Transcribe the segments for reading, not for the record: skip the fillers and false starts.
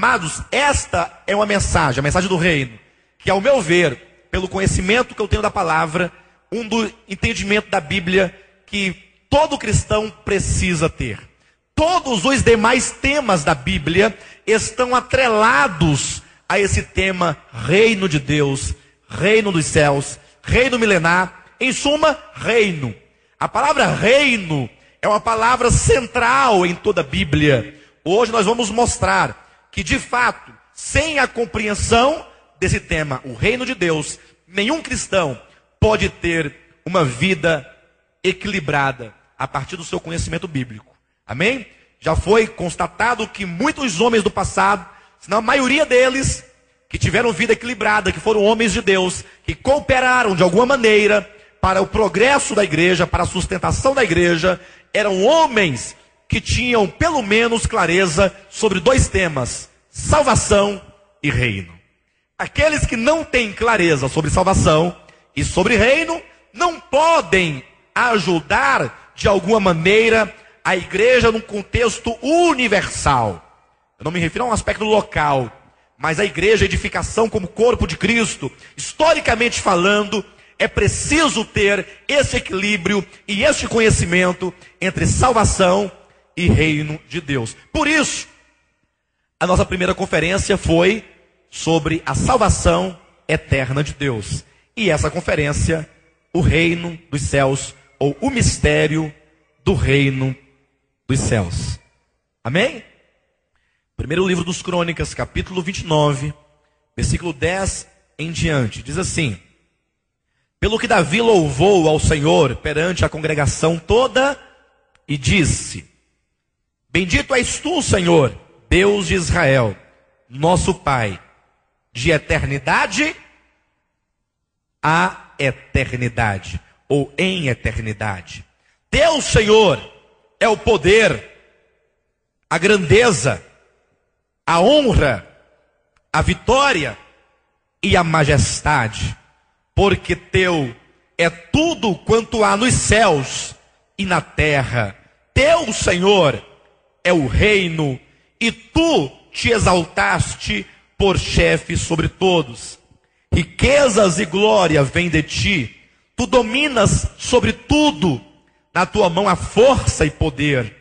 Amados, esta é uma mensagem, a mensagem do reino, que ao meu ver, pelo conhecimento que eu tenho da palavra, do entendimento da Bíblia, que todo cristão precisa ter. Todos os demais temas da Bíblia estão atrelados a esse tema reino de Deus, reino dos céus, reino milenar, em suma, reino. A palavra reino é uma palavra central em toda a Bíblia. Hoje nós vamos mostrar que, de fato, sem a compreensão desse tema, o reino de Deus, nenhum cristão pode ter uma vida equilibrada a partir do seu conhecimento bíblico. Amém? Já foi constatado que muitos homens do passado, se não a maioria deles, que tiveram vida equilibrada, que foram homens de Deus, que cooperaram de alguma maneira para o progresso da igreja, para a sustentação da igreja, eram homens que tinham pelo menos clareza sobre dois temas: salvação e reino. Aqueles que não têm clareza sobre salvação e sobre reino, não podem ajudar de alguma maneira a igreja num contexto universal. Eu não me refiro a um aspecto local, mas a igreja, a edificação como corpo de Cristo, historicamente falando, é preciso ter esse equilíbrio e este conhecimento entre salvação e reino de Deus. Por isso, a nossa primeira conferência foi sobre a salvação eterna de Deus. E essa conferência, o reino dos céus, ou o mistério do reino dos céus. Amém? Primeiro livro dos Crônicas, capítulo 29, versículo 10 em diante, diz assim: pelo que Davi louvou ao Senhor perante a congregação toda e disse: bendito és tu, Senhor, Deus de Israel, nosso Pai, de eternidade a eternidade, ou em eternidade. Teu, Senhor, é o poder, a grandeza, a honra, a vitória e a majestade, porque teu é tudo quanto há nos céus e na terra. Teu, Senhor, é o reino, e tu te exaltaste por chefe sobre todos. Riquezas e glória vêm de ti, tu dominas sobre tudo, na tua mão há força e poder.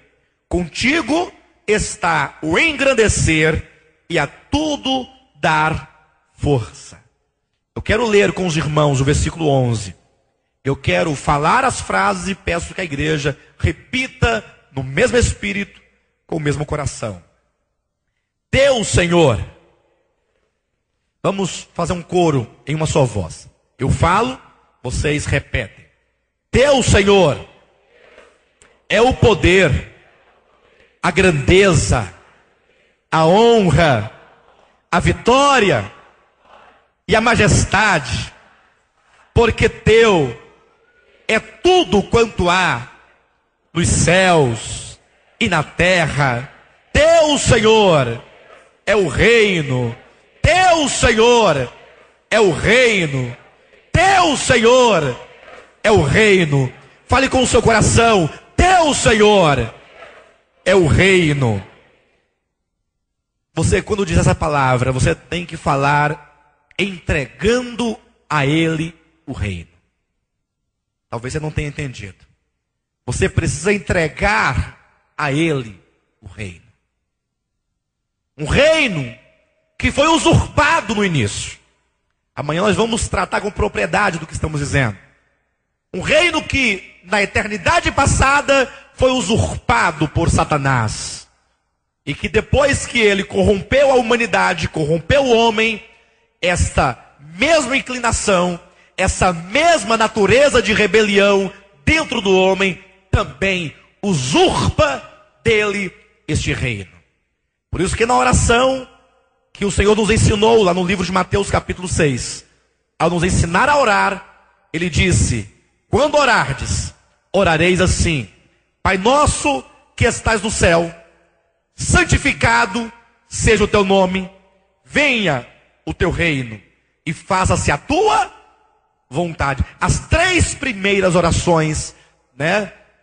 Contigo está o engrandecer e a tudo dar força. Eu quero ler com os irmãos o versículo 11. Eu quero falar as frases e peço que a igreja repita no mesmo espírito, com o mesmo coração. Teu, Senhor. Vamos fazer um coro em uma só voz. Eu falo, vocês repetem. Teu, Senhor, é o poder, a grandeza, a honra, a vitória e a majestade, porque teu é tudo quanto há nos céus e na terra. Teu, Senhor, é o reino. Teu, Senhor, é o reino. Teu, Senhor, é o reino. Fale com o seu coração. Teu, Senhor, é o reino. Você, quando diz essa palavra, você tem que falar entregando a Ele o reino. Talvez você não tenha entendido. Você precisa entregar a Ele o reino. Um reino que foi usurpado no início. Amanhã nós vamos tratar com propriedade do que estamos dizendo. Um reino que na eternidade passada foi usurpado por Satanás. E que depois que ele corrompeu a humanidade, corrompeu o homem, esta mesma inclinação, essa mesma natureza de rebelião dentro do homem, também usurpa dele este reino. Por isso que na oração que o Senhor nos ensinou lá no livro de Mateus capítulo 6, ao nos ensinar a orar, ele disse: quando orardes, orareis assim: Pai nosso que estás no céu, santificado seja o teu nome, venha o teu reino e faça-se a tua vontade. As três primeiras orações,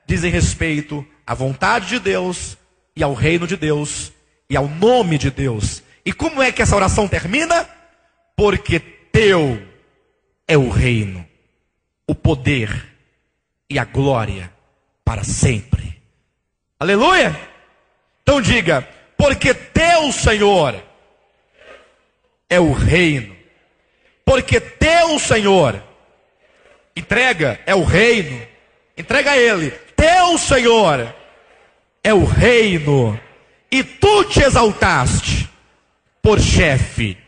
dizem respeito à vontade de Deus e ao reino de Deus e ao nome de Deus. E como é que essa oração termina? Porque teu é o reino, o poder e a glória para sempre. Aleluia! Então diga, porque teu, Senhor, é o reino. Porque teu, Senhor, entrega, é o reino. Entrega a Ele. Teu, Senhor, é o reino. E tu te exaltaste por chefe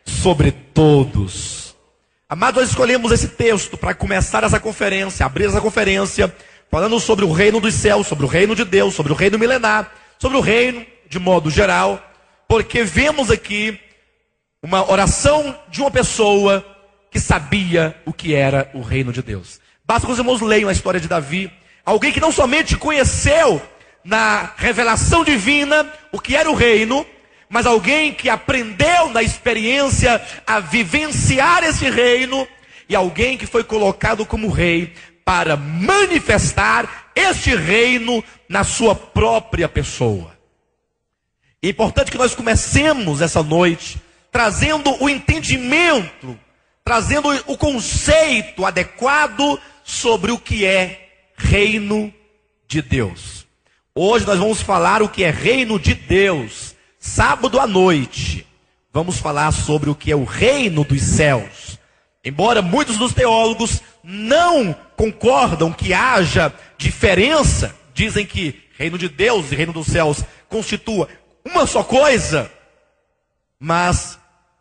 sobre todos. Amados, nós escolhemos esse texto para começar essa conferência, abrir essa conferência, falando sobre o reino dos céus, sobre o reino de Deus, sobre o reino milenar, sobre o reino de modo geral, porque vemos aqui uma oração de uma pessoa que sabia o que era o reino de Deus. Basta que os irmãos leiam a história de Davi, alguém que não somente conheceu na revelação divina o que era o reino, mas alguém que aprendeu na experiência a vivenciar esse reino, e alguém que foi colocado como rei para manifestar este reino na sua própria pessoa. É importante que nós comecemos essa noite trazendo o entendimento, trazendo o conceito adequado sobre o que é reino de Deus. Hoje nós vamos falar o que é reino de Deus. Sábado à noite, vamos falar sobre o que é o reino dos céus. Embora muitos dos teólogos não concordam que haja diferença, dizem que reino de Deus e reino dos céus constitua uma só coisa, mas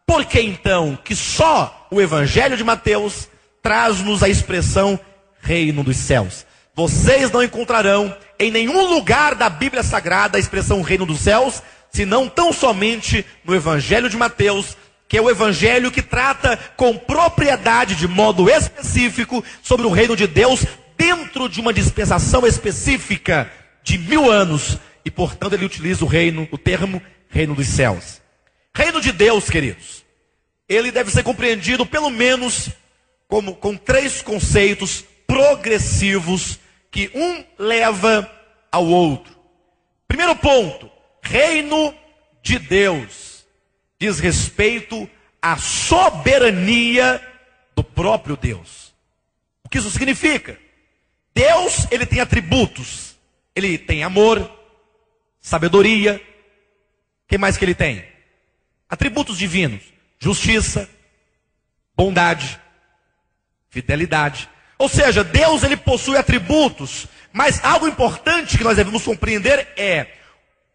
por que então que só o Evangelho de Mateus traz-nos a expressão reino dos céus? Vocês não encontrarão em nenhum lugar da Bíblia Sagrada a expressão reino dos céus, senão tão somente no Evangelho de Mateus, que é o Evangelho que trata com propriedade, de modo específico, sobre o reino de Deus, dentro de uma dispensação específica de 1000 anos, e portanto ele utiliza o termo reino dos céus. Reino de Deus, queridos, ele deve ser compreendido pelo menos com 3 conceitos progressivos que um leva ao outro. Primeiro ponto, reino de Deus diz respeito à soberania do próprio Deus. O que isso significa? Deus, ele tem atributos. Ele tem amor, sabedoria. O que mais que ele tem? Atributos divinos: justiça, bondade, fidelidade. Ou seja, Deus, ele possui atributos, mas algo importante que nós devemos compreender é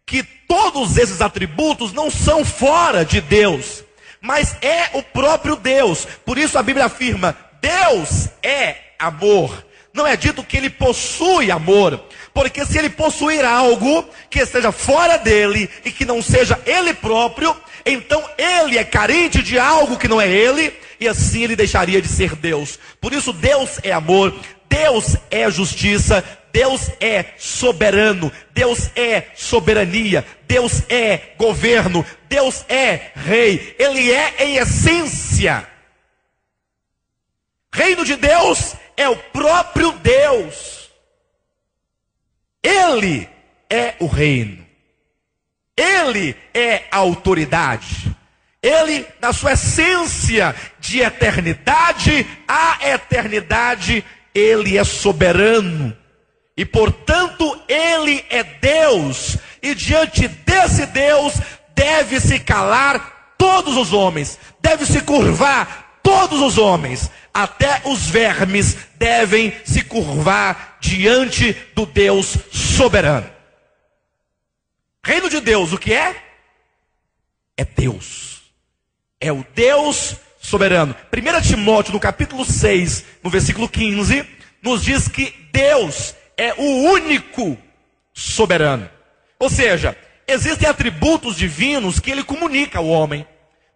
que todos esses atributos não são fora de Deus, mas é o próprio Deus. Por isso a Bíblia afirma: Deus é amor. Não é dito que ele possui amor, porque se ele possuir algo que esteja fora dele e que não seja ele próprio, então ele é carente de algo que não é ele, e assim ele deixaria de ser Deus. Por isso Deus é amor, Deus é justiça, Deus é soberano, Deus é soberania, Deus é governo, Deus é rei. Ele é em essência. Reino de Deus é o próprio Deus. Ele é o reino. Ele é a autoridade. Ele, na sua essência de eternidade a eternidade, ele é soberano. E portanto ele é Deus. E diante desse Deus deve se calar todos os homens. Deve se curvar todos os homens. Até os vermes devem se curvar diante do Deus soberano. Reino de Deus, o que é? É Deus. É o Deus soberano. 1 Timóteo, no capítulo 6, no versículo 15, nos diz que Deus é o único soberano. Ou seja, existem atributos divinos que ele comunica ao homem.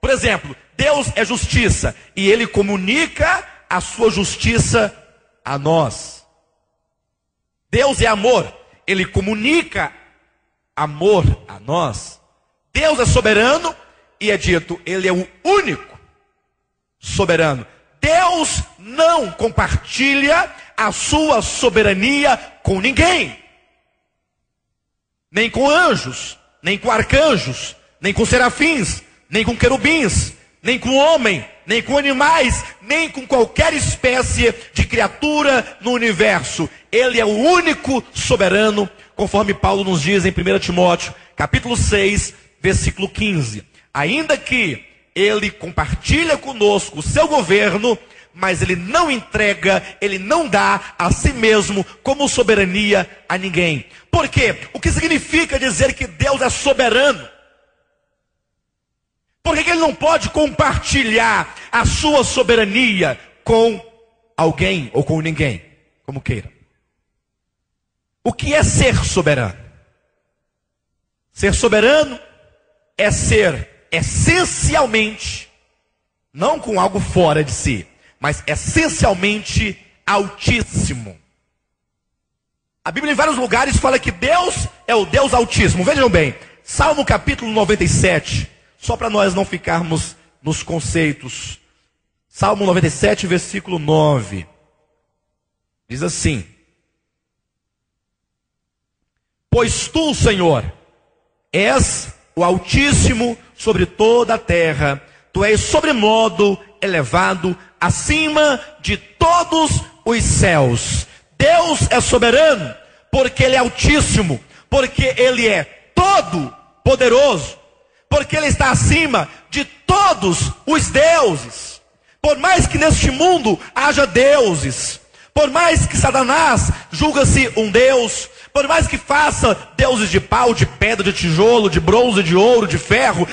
Por exemplo, Deus é justiça e ele comunica a sua justiça a nós. Deus é amor, ele comunica amor a nós. Deus é soberano e é dito, ele é o único soberano. Deus não compartilha a sua soberania com ninguém. Nem com anjos, nem com arcanjos, nem com serafins, nem com querubins, nem com homem, nem com animais, nem com qualquer espécie de criatura no universo. Ele é o único soberano, conforme Paulo nos diz em 1 Timóteo, capítulo 6, versículo 15. Ainda que ele compartilha conosco o seu governo, mas ele não entrega, ele não dá a si mesmo como soberania a ninguém. Por quê? O que significa dizer que Deus é soberano? Por que ele não pode compartilhar a sua soberania com alguém ou com ninguém, como queira? O que é ser soberano? Ser soberano é ser essencialmente, não com algo fora de si, mas essencialmente altíssimo. A Bíblia em vários lugares fala que Deus é o Deus altíssimo. Vejam bem, Salmo capítulo 97, só para nós não ficarmos nos conceitos. Salmo 97, versículo 9. Diz assim: pois tu, Senhor, és o Altíssimo sobre toda a terra. Tu és sobremodo elevado acima de todos os céus. Deus é soberano porque Ele é altíssimo, porque Ele é todo poderoso, porque Ele está acima de todos os deuses. Por mais que neste mundo haja deuses, por mais que Satanás julga-se um deus, por mais que faça deuses de pau, de pedra, de tijolo, de bronze, de ouro, de ferro,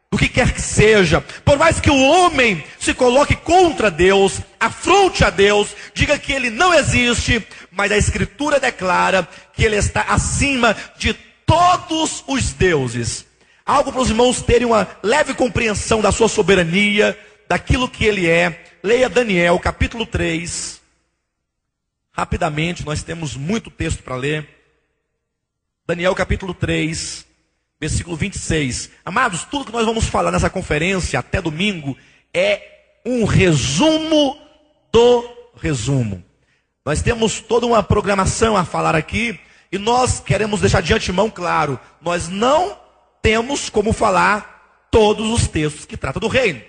do que quer que seja, por mais que o homem se coloque contra Deus, afronte a Deus, diga que Ele não existe, mas a Escritura declara que Ele está acima de todos os deuses. Algo para os irmãos terem uma leve compreensão da sua soberania, daquilo que Ele é. Leia Daniel capítulo 3. Rapidamente, nós temos muito texto para ler. Daniel capítulo 3, versículo 26. Amados, tudo que nós vamos falar nessa conferência até domingo é um resumo do resumo. Nós temos toda uma programação a falar aqui e nós queremos deixar de antemão claro, nós não temos como falar todos os textos que tratam do reino.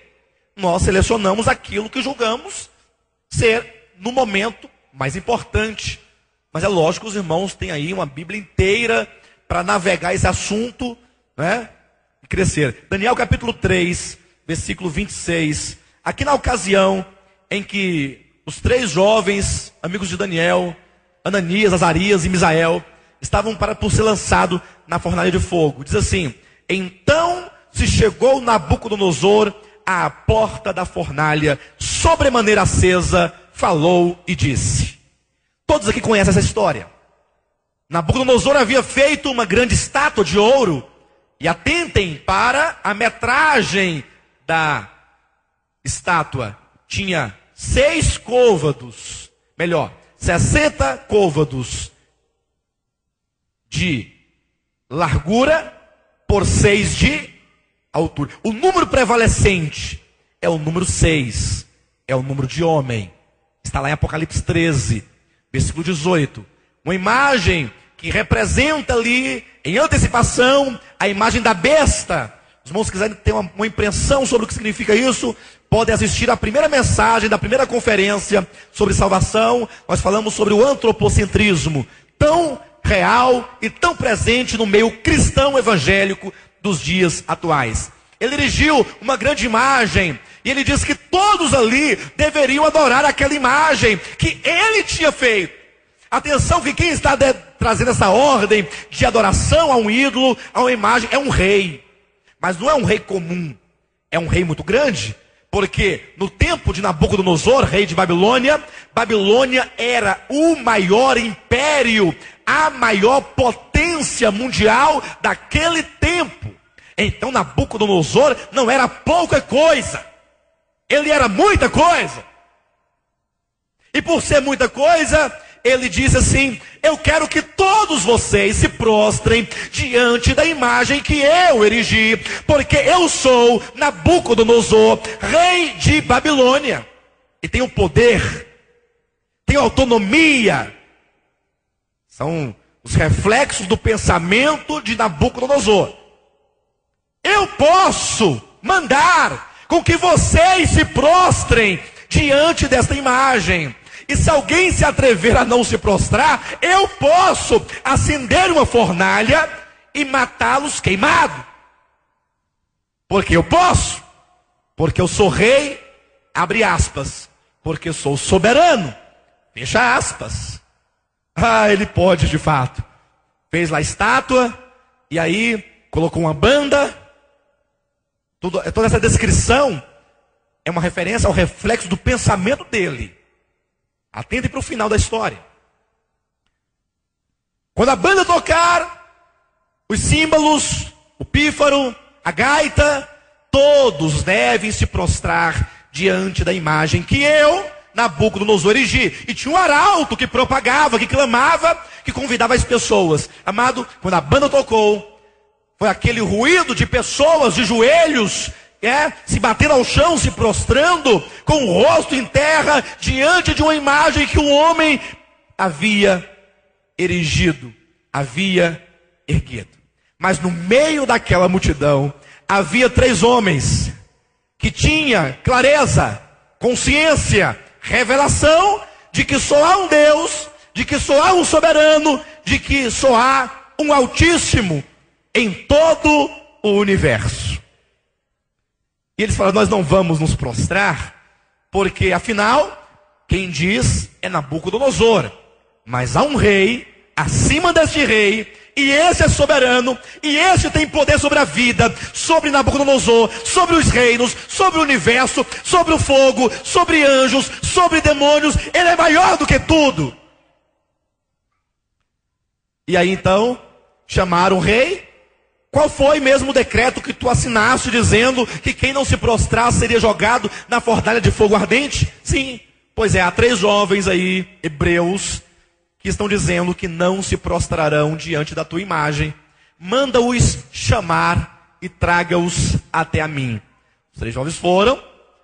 Nós selecionamos aquilo que julgamos ser, no momento, mais importante. Mas é lógico que os irmãos têm aí uma Bíblia inteira para navegar esse assunto, né? E crescer. Daniel capítulo 3, versículo 26. Aqui na ocasião em que os três jovens, amigos de Daniel, Ananias, Azarias e Misael, estavam por ser lançado na fornalha de fogo. Diz assim: então se chegou Nabucodonosor à porta da fornalha, sobremaneira acesa, falou e disse. Todos aqui conhecem essa história. Nabucodonosor havia feito uma grande estátua de ouro. E atentem para a metragem da estátua. Tinha 6 côvados, melhor, 60 côvados de largura por 6 de altura. O número prevalecente é o número 6. É o número de homem. Está lá em Apocalipse 13, versículo 18. Uma imagem que representa ali, em antecipação, a imagem da besta. Os irmãos, se quiserem ter uma impressão sobre o que significa isso, podem assistir a primeira mensagem da primeira conferência sobre salvação. Nós falamos sobre o antropocentrismo, tão real e tão presente no meio cristão evangélico dos dias atuais. Ele erigiu uma grande imagem, e ele diz que todos ali deveriam adorar aquela imagem que ele tinha feito. Atenção que quem está trazendo essa ordem de adoração a um ídolo, a uma imagem, é um rei. Mas não é um rei comum, é um rei muito grande. Porque no tempo de Nabucodonosor, rei de Babilônia, Babilônia era o maior império, a maior potência mundial daquele tempo. Então Nabucodonosor não era pouca coisa, ele era muita coisa. E por ser muita coisa, ele disse assim: eu quero que todos vocês se prostrem diante da imagem que eu erigi, porque eu sou Nabucodonosor, rei de Babilônia, e tenho poder, tenho autonomia. São os reflexos do pensamento de Nabucodonosor. eu posso mandar com que vocês se prostrem diante desta imagem. E se alguém se atrever a não se prostrar, eu posso acender uma fornalha e matá-los queimado. Porque eu posso. Porque eu sou rei, abre aspas. Porque eu sou soberano, fecha aspas. Ele pode de fato. Fez lá a estátua, e aí colocou uma banda. Toda essa descrição é uma referência ao reflexo do pensamento dele. Atentem para o final da história. Quando a banda tocar, os símbolos, o pífaro, a gaita, todos devem se prostrar diante da imagem que eu, Nabucodonosor, erigi. E tinha um arauto que propagava, que clamava, que convidava as pessoas. Amado, quando a banda tocou, foi aquele ruído de pessoas de joelhos, se batendo ao chão, se prostrando, com o rosto em terra, diante de uma imagem que um homem havia erigido, havia erguido. Mas no meio daquela multidão, havia 3 homens, que tinham clareza, consciência, revelação, de que só há um Deus, de que só há um soberano, de que só há um Altíssimo em todo o universo. E eles falaram, nós não vamos nos prostrar, porque afinal, quem diz é Nabucodonosor. Mas há um rei, acima deste rei, e esse é soberano, e esse tem poder sobre a vida, sobre Nabucodonosor, sobre os reinos, sobre o universo, sobre o fogo, sobre anjos, sobre demônios. Ele é maior do que tudo. E aí então, chamaram o rei. Qual foi mesmo o decreto que tu assinaste dizendo que quem não se prostrar seria jogado na fornalha de fogo ardente? Sim, pois é, há 3 jovens aí, hebreus, que estão dizendo que não se prostrarão diante da tua imagem. Manda-os chamar e traga-os até a mim. Os 3 jovens foram,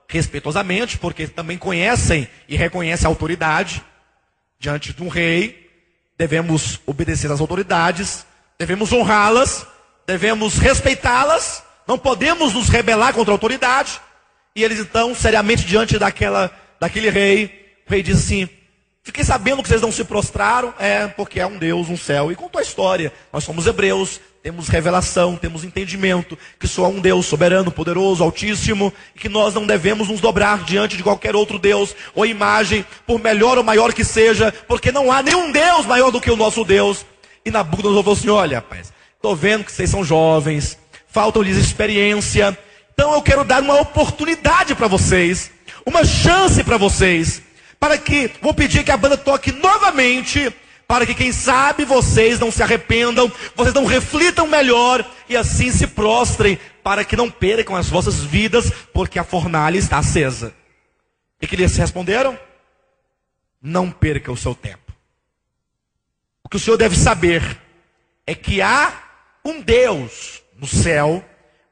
respeitosamente, porque também conhecem e reconhecem a autoridade. Diante de um rei, devemos obedecer às autoridades, devemos honrá-las, devemos respeitá-las, não podemos nos rebelar contra a autoridade. E eles então, seriamente diante daquele rei, o rei diz assim, fiquei sabendo que vocês não se prostraram, porque é um Deus, um céu, e contou a história. Nós somos hebreus, temos revelação, temos entendimento, que só há um Deus soberano, poderoso, altíssimo, e que nós não devemos nos dobrar diante de qualquer outro Deus, ou imagem, por melhor ou maior que seja, porque não há nenhum Deus maior do que o nosso Deus. E Nabucodonosor falou assim, olha rapaz, estou vendo que vocês são jovens, falta-lhes experiência, então eu quero dar uma oportunidade para vocês, uma chance para vocês, para que, vou pedir que a banda toque novamente, para que quem sabe vocês não se arrependam, vocês não reflitam melhor, e assim se prostrem, para que não percam as vossas vidas, porque a fornalha está acesa. E que eles responderam? Não perca o seu tempo. O que o Senhor deve saber, é que há um Deus no céu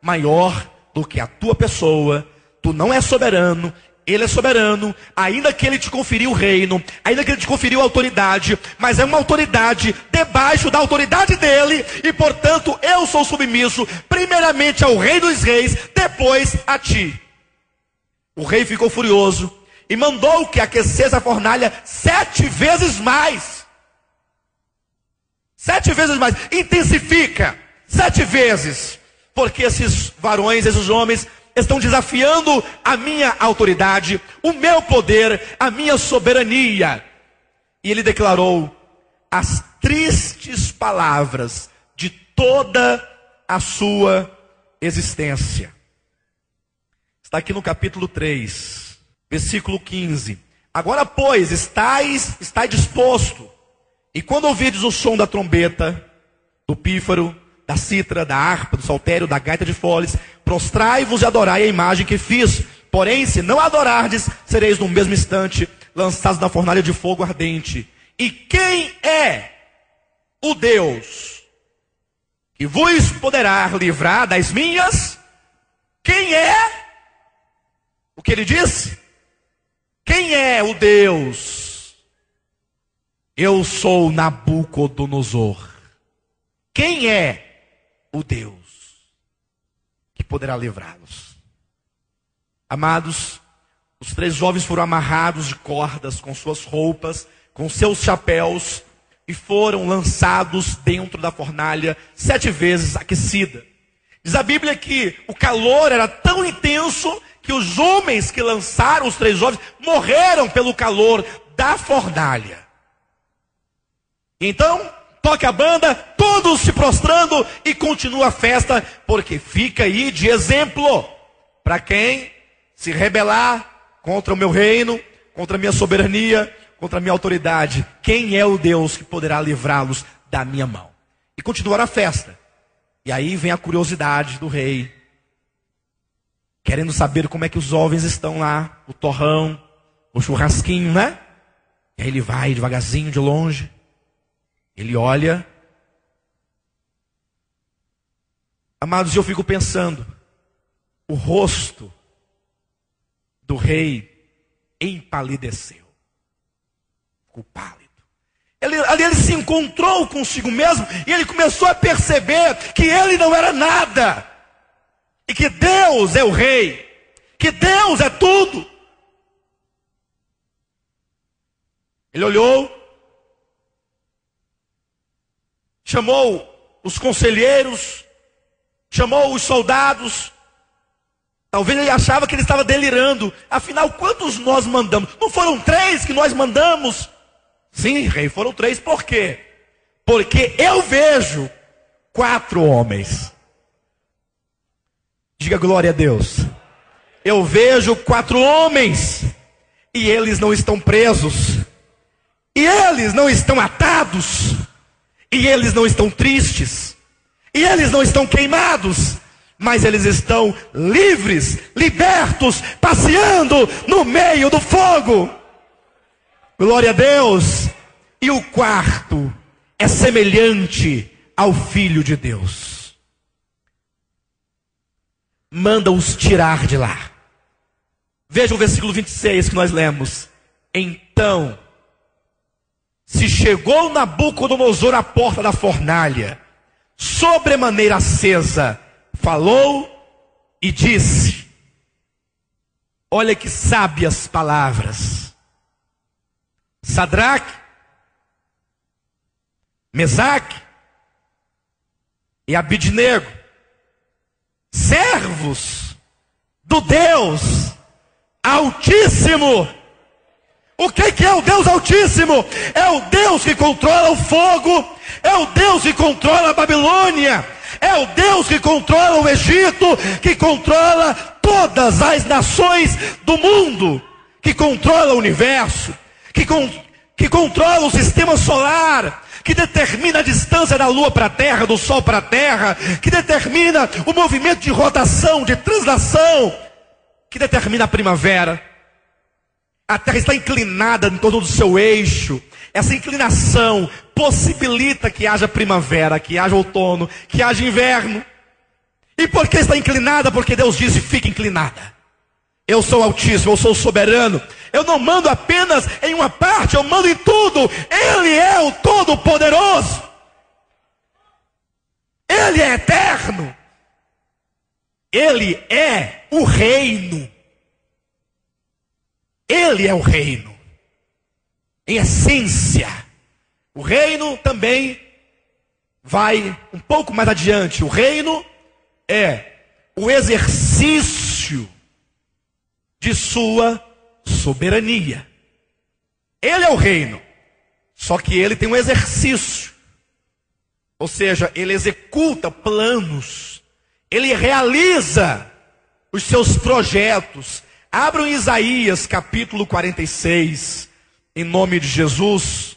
maior do que a tua pessoa. Tu não és soberano, Ele é soberano, ainda que Ele te conferiu o reino, ainda que Ele te conferiu a autoridade, mas é uma autoridade debaixo da autoridade dEle, e portanto eu sou submisso primeiramente ao Rei dos Reis, depois a ti. O rei ficou furioso e mandou que aquecesse a fornalha 7 vezes mais. 7 vezes mais, intensifica 7 vezes, porque esses varões, esses homens, estão desafiando a minha autoridade, o meu poder, a minha soberania. E ele declarou as tristes palavras de toda a sua existência. Está aqui no capítulo 3, versículo 15. Agora, pois, estáis disposto, e quando ouvirdes o som da trombeta, do pífaro, da cítara, da harpa, do saltério, da gaita de foles, prostrai-vos e adorai a imagem que fiz. Porém, se não adorardes, sereis no mesmo instante lançados na fornalha de fogo ardente. E quem é o Deus que vos poderá livrar das minhas? Quem é? O que ele disse? Quem é o Deus? Eu sou Nabucodonosor. Quem é o Deus? poderá livrá-los. Amados, os 3 jovens foram amarrados de cordas com suas roupas, com seus chapéus, e foram lançados dentro da fornalha 7 vezes aquecida. Diz a Bíblia que o calor era tão intenso que os homens que lançaram os 3 jovens morreram pelo calor da fornalha. Então, toca a banda, todos se prostrando e continua a festa, porque fica aí de exemplo para quem se rebelar contra o meu reino, contra a minha soberania, contra a minha autoridade. Quem é o Deus que poderá livrá-los da minha mão? E continuar a festa. E aí vem a curiosidade do rei, querendo saber como é que os jovens estão lá, o torrão, o churrasquinho, né? E aí ele vai devagarzinho de longe, ele olha. Amados, eu fico pensando, o rosto do rei empalideceu, ficou pálido. Ali ele se encontrou consigo mesmo e ele começou a perceber que ele não era nada. E que Deus é o rei, que Deus é tudo. Ele olhou, chamou os conselheiros, chamou os soldados. Talvez ele achava que ele estava delirando. Afinal, quantos nós mandamos? Não foram 3 que nós mandamos? Sim, rei, foram 3. Por quê? Porque eu vejo 4 homens. Diga glória a Deus. Eu vejo 4 homens. E eles não estão presos. E eles não estão atados. E eles não estão tristes. E eles não estão queimados. Mas eles estão livres, libertos, passeando no meio do fogo. Glória a Deus. E o 4 é semelhante ao Filho de Deus. Manda-os tirar de lá. Veja o versículo 26 que nós lemos. Então se chegou Nabucodonosor à porta da fornalha, sobremaneira acesa, falou e disse: olha que sábias palavras. Sadraque, Mesaque e Abidnego, servos do Deus Altíssimo. O que é o Deus Altíssimo? É o Deus que controla o fogo, é o Deus que controla a Babilônia, é o Deus que controla o Egito, que controla todas as nações do mundo, que controla o universo, que controla o sistema solar, que determina a distância da lua para a terra, do sol para a terra, que determina o movimento de rotação, de translação, que determina a primavera. A terra está inclinada em torno do seu eixo. Essa inclinação possibilita que haja primavera, que haja outono, que haja inverno. E por que está inclinada? Porque Deus disse: fique inclinada. Eu sou Altíssimo, eu sou soberano. Eu não mando apenas em uma parte, eu mando em tudo. Ele é o Todo-Poderoso. Ele é eterno. Ele é o reino. Ele é o reino. Em essência. O reino também vai um pouco mais adiante. O reino é o exercício de sua soberania. Ele é o reino. Só que ele tem um exercício. Ou seja, ele executa planos. Ele realiza os seus projetos. Abram Isaías capítulo 46, em nome de Jesus.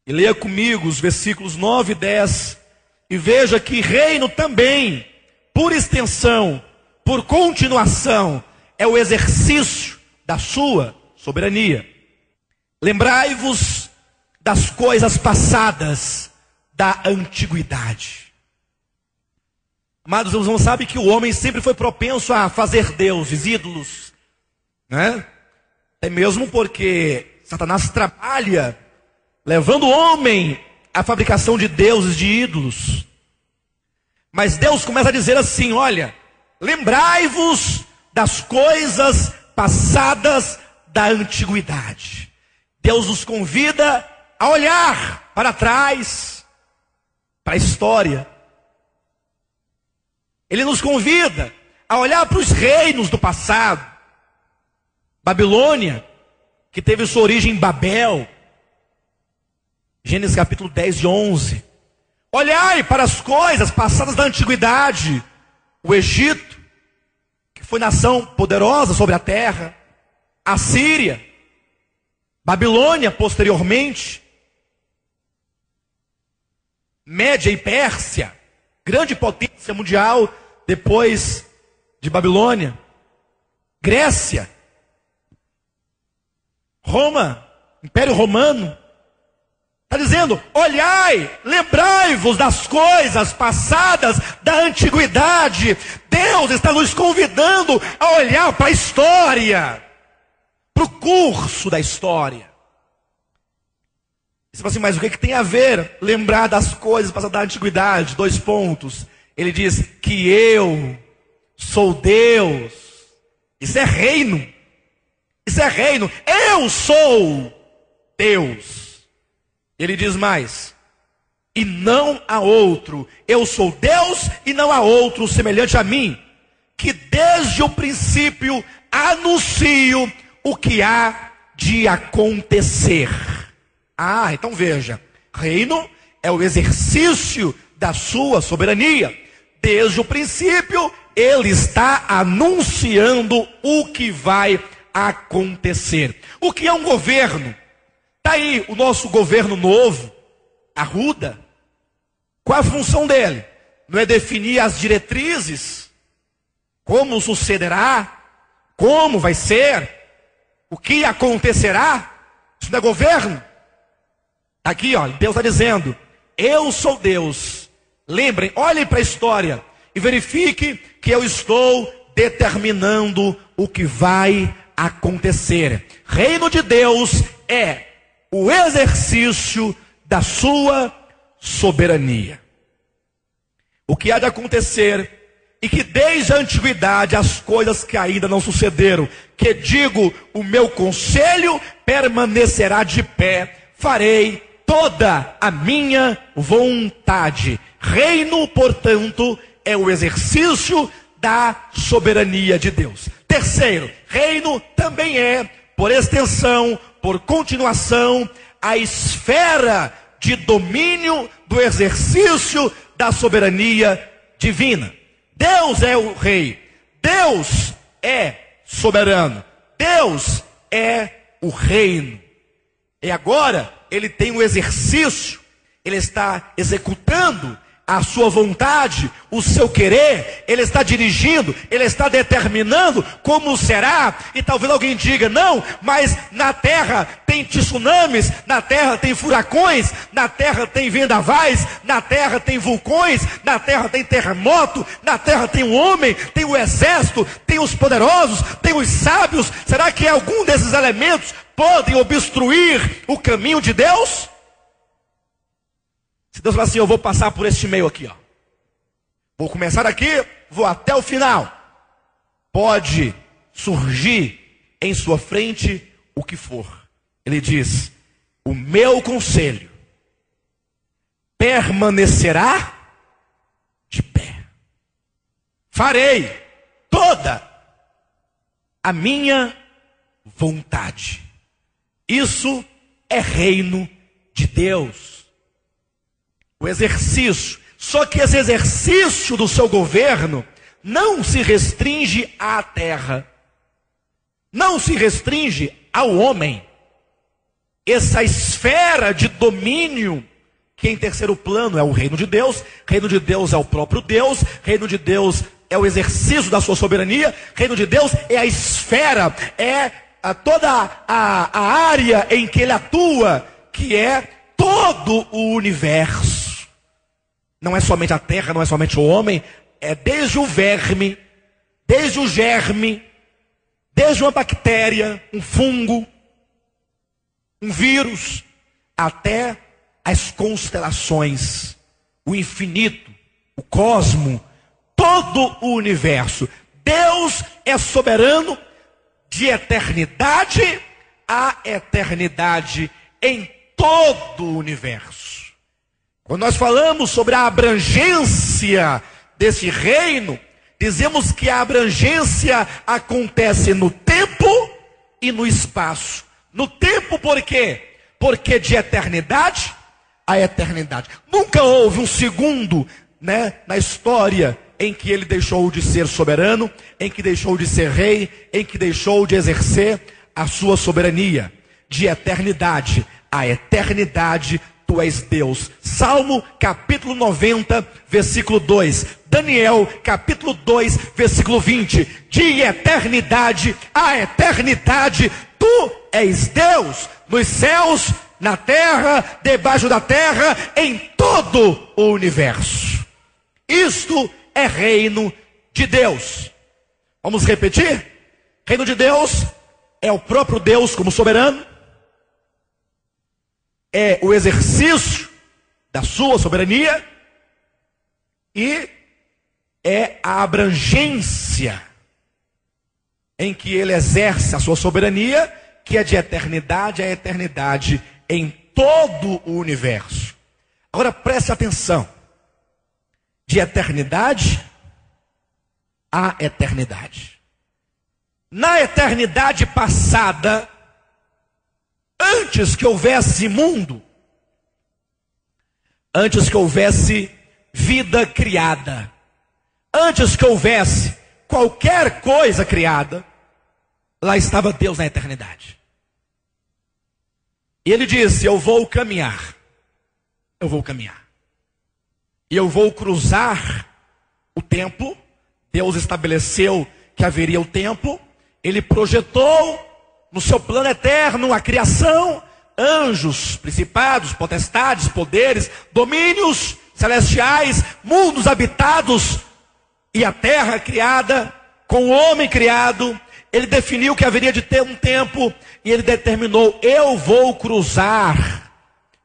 E leia comigo os versículos 9 e 10. E veja que reino também, por extensão, por continuação, é o exercício da sua soberania. Lembrai-vos das coisas passadas da antiguidade. Amados irmãos, sabe que o homem sempre foi propenso a fazer deuses, ídolos, né? É mesmo porque Satanás trabalha levando o homem à fabricação de deuses, de ídolos. Mas Deus começa a dizer assim: olha, lembrai-vos das coisas passadas da antiguidade. Deus nos convida a olhar para trás, para a história. Ele nos convida a olhar para os reinos do passado. Babilônia, que teve sua origem em Babel. Gênesis capítulo 10 e 11. Olhai para as coisas passadas da antiguidade. O Egito, que foi nação poderosa sobre a terra. A Síria. Babilônia, posteriormente. Média e Pérsia, grande potência mundial depois de Babilônia. Grécia. Roma, Império Romano. Está dizendo: olhai, lembrai-vos das coisas passadas da antiguidade. Deus está nos convidando a olhar para a história, para o curso da história. Você fala assim: mas o que tem a ver lembrar das coisas passadas da antiguidade? 2 pontos. Ele diz que eu sou Deus. Isso é reino. Isso é reino. Eu sou Deus. Ele diz mais: e não há outro. Eu sou Deus e não há outro semelhante a mim, que desde o princípio anuncio o que há de acontecer. Ah, então veja, reino é o exercício da sua soberania. Desde o princípio, ele está anunciando o que vai acontecer. O que é um governo? Está aí o nosso governo novo, Arruda. Qual a função dele? Não é definir as diretrizes, como sucederá, como vai ser, o que acontecerá. Isso não é governo. Aqui, ó, Deus está dizendo: eu sou Deus. Lembrem, olhem para a história e verifique que eu estou determinando o que vai acontecer. Reino de Deus é o exercício da sua soberania. O que há de acontecer, e que desde a antiguidade as coisas que ainda não sucederam, que digo, o meu conselho permanecerá de pé, farei toda a minha vontade. Reino, portanto, é o exercício da soberania de Deus. Terceiro, reino também é, por extensão, por continuação, a esfera de domínio do exercício da soberania divina. Deus é o rei, Deus é soberano, Deus é o reino. E agora ele tem um exercício, ele está executando a sua vontade, o seu querer, ele está dirigindo, ele está determinando como será. E talvez alguém diga: não, mas na terra tem tsunamis, na terra tem furacões, na terra tem vendavais, na terra tem vulcões, na terra tem terremoto, na terra tem um homem, tem o exército, tem os poderosos, tem os sábios. Será que algum desses elementos podem obstruir o caminho de Deus? Se Deus falar assim: eu vou passar por este meio aqui, ó. Vou começar aqui, vou até o final. Pode surgir em sua frente o que for. Ele diz: o meu conselho permanecerá de pé. Farei toda a minha vontade. Isso é reino de Deus. O exercício. Só que esse exercício do seu governo não se restringe à terra. Não se restringe ao homem. Essa esfera de domínio, que em terceiro plano é o reino de Deus. Reino de Deus é o próprio Deus. Reino de Deus é o exercício da sua soberania. Reino de Deus é a esfera, é toda a área em que ele atua, que é todo o universo. Não é somente a terra, não é somente o homem, é desde o verme, desde o germe, desde uma bactéria, um fungo, um vírus, até as constelações, o infinito, o cosmo, todo o universo. Deus é soberano de eternidade a eternidade em todo o universo. Quando nós falamos sobre a abrangência desse reino, dizemos que a abrangência acontece no tempo e no espaço. No tempo por quê? Porque de eternidade a eternidade. Nunca houve um segundo, na história em que ele deixou de ser soberano, em que deixou de ser rei, em que deixou de exercer a sua soberania. De eternidade a eternidade, tu és Deus. Salmo capítulo 90, versículo 2. Daniel capítulo 2, versículo 20. De eternidade a eternidade, tu és Deus. Nos céus, na terra, debaixo da terra, em todo o universo. Isto é reino de Deus. Vamos repetir? Reino de Deus é o próprio Deus como soberano, é o exercício da sua soberania e é a abrangência em que ele exerce a sua soberania, que é de eternidade a eternidade em todo o universo. Agora preste atenção. De eternidade a eternidade. Na eternidade passada, antes que houvesse mundo, antes que houvesse vida criada, antes que houvesse qualquer coisa criada, lá estava Deus na eternidade. E ele disse: eu vou caminhar, eu vou caminhar. E eu vou cruzar o tempo. Deus estabeleceu que haveria o tempo. Ele projetou no seu plano eterno a criação, anjos, principados, potestades, poderes, domínios celestiais, mundos habitados e a terra criada, com o homem criado. Ele definiu que haveria de ter um tempo e ele determinou: eu vou cruzar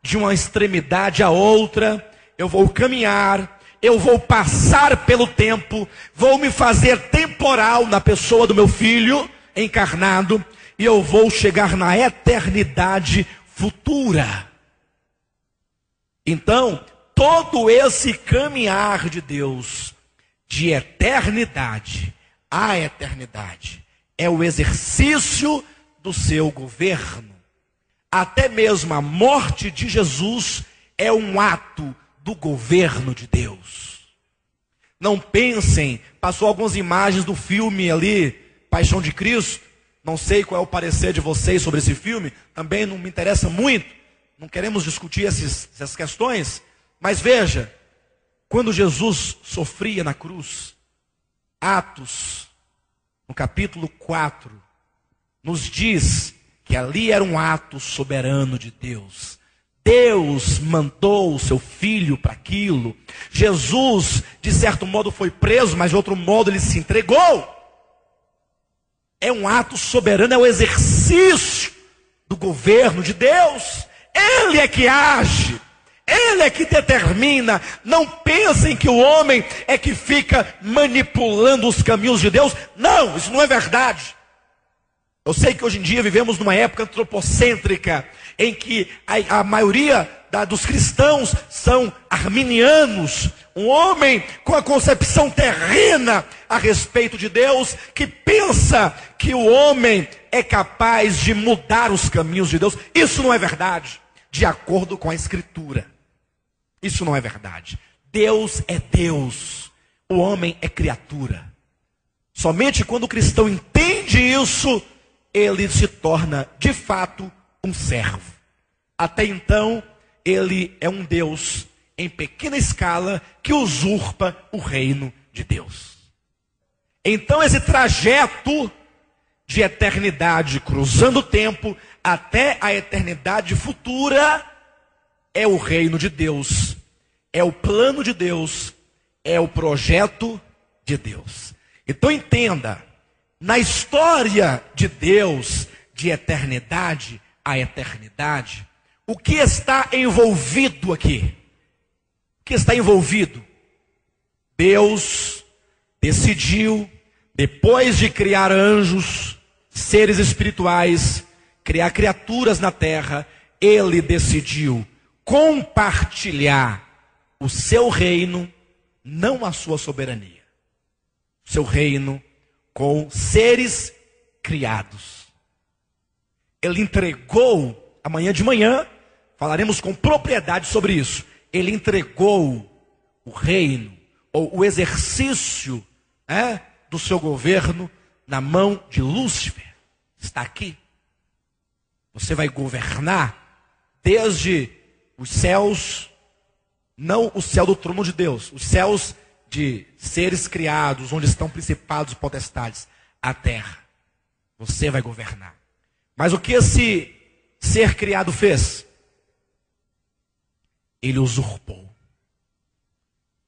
de uma extremidade a outra. Eu vou caminhar, eu vou passar pelo tempo, vou me fazer temporal na pessoa do meu filho encarnado, e eu vou chegar na eternidade futura. Então, todo esse caminhar de Deus, de eternidade a eternidade, é o exercício do seu governo. Até mesmo a morte de Jesus é um ato do governo de Deus. Não pensem, passou algumas imagens do filme ali, Paixão de Cristo. Não sei qual é o parecer de vocês sobre esse filme, também não me interessa muito, não queremos discutir essas questões, mas veja, quando Jesus sofria na cruz, Atos, no capítulo 4, nos diz que ali era um ato soberano de Deus. Deus mandou o seu filho para aquilo. Jesus, de certo modo, foi preso, mas de outro modo ele se entregou. É um ato soberano, é o exercício do governo de Deus. Ele é que age, ele é que determina. Não pensem que o homem é que fica manipulando os caminhos de Deus. Não, isso não é verdade. Eu sei que hoje em dia vivemos numa época antropocêntrica, em que a maioria dos cristãos são arminianos. Um homem com a concepção terrena a respeito de Deus, que pensa que o homem é capaz de mudar os caminhos de Deus. Isso não é verdade, de acordo com a Escritura. Isso não é verdade. Deus é Deus, o homem é criatura. Somente quando o cristão entende isso, ele se torna, de fato, um servo. Até então, ele é um Deus em pequena escala que usurpa o reino de Deus. Então, esse trajeto de eternidade, cruzando o tempo até a eternidade futura, é o reino de Deus, é o plano de Deus, é o projeto de Deus. Então, entenda. Na história de Deus, de eternidade a eternidade, o que está envolvido aqui? O que está envolvido? Deus decidiu, depois de criar anjos, seres espirituais, criar criaturas na terra, Ele decidiu compartilhar o seu reino, não a sua soberania, o seu reino com seres criados. Ele entregou, amanhã de manhã, falaremos com propriedade sobre isso. Ele entregou o reino, ou o exercício do seu governo, na mão de Lúcifer. Está aqui. Você vai governar desde os céus, não o céu do trono de Deus, os céus de seres criados, onde estão principados e potestades, a terra. Você vai governar. Mas o que esse ser criado fez? Ele usurpou.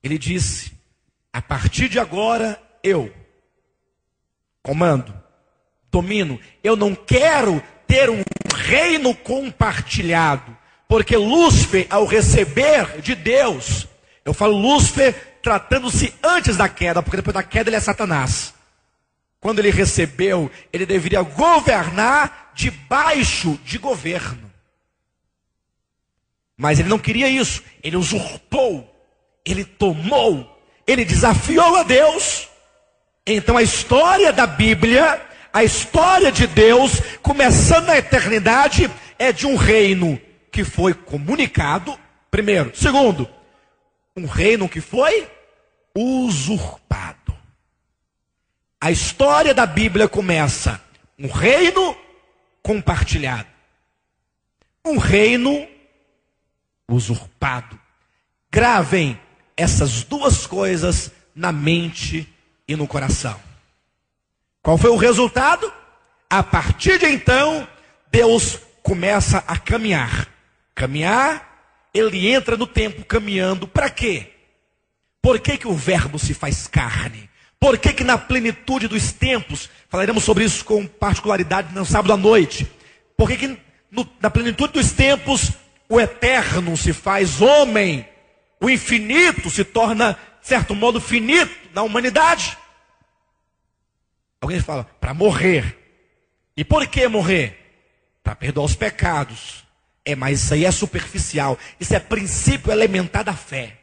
Ele disse: a partir de agora eu comando, domino. Eu não quero ter um reino compartilhado, porque Lúcifer, ao receber de Deus, eu falo Lúcifer tratando-se antes da queda, porque depois da queda ele é Satanás. Quando ele recebeu, ele deveria governar debaixo de governo. Mas ele não queria isso. Ele usurpou, ele tomou, ele desafiou a Deus. Então a história da Bíblia, a história de Deus, começando na eternidade, é de um reino que foi comunicado, primeiro. Segundo, um reino que foi usurpado. A história da Bíblia começa um reino compartilhado, um reino usurpado. Gravem essas duas coisas na mente e no coração. Qual foi o resultado? A partir de então, Deus começa a caminhar. Caminhar, ele entra no tempo caminhando. Para quê? Por que que o verbo se faz carne? Por que que na plenitude dos tempos, falaremos sobre isso com particularidade no sábado à noite, por que que na plenitude dos tempos o eterno se faz homem, o infinito se torna, de certo modo, finito na humanidade? Alguém fala, para morrer. E por que morrer? Para perdoar os pecados. Mas isso aí é superficial. Isso é princípio elementar da fé.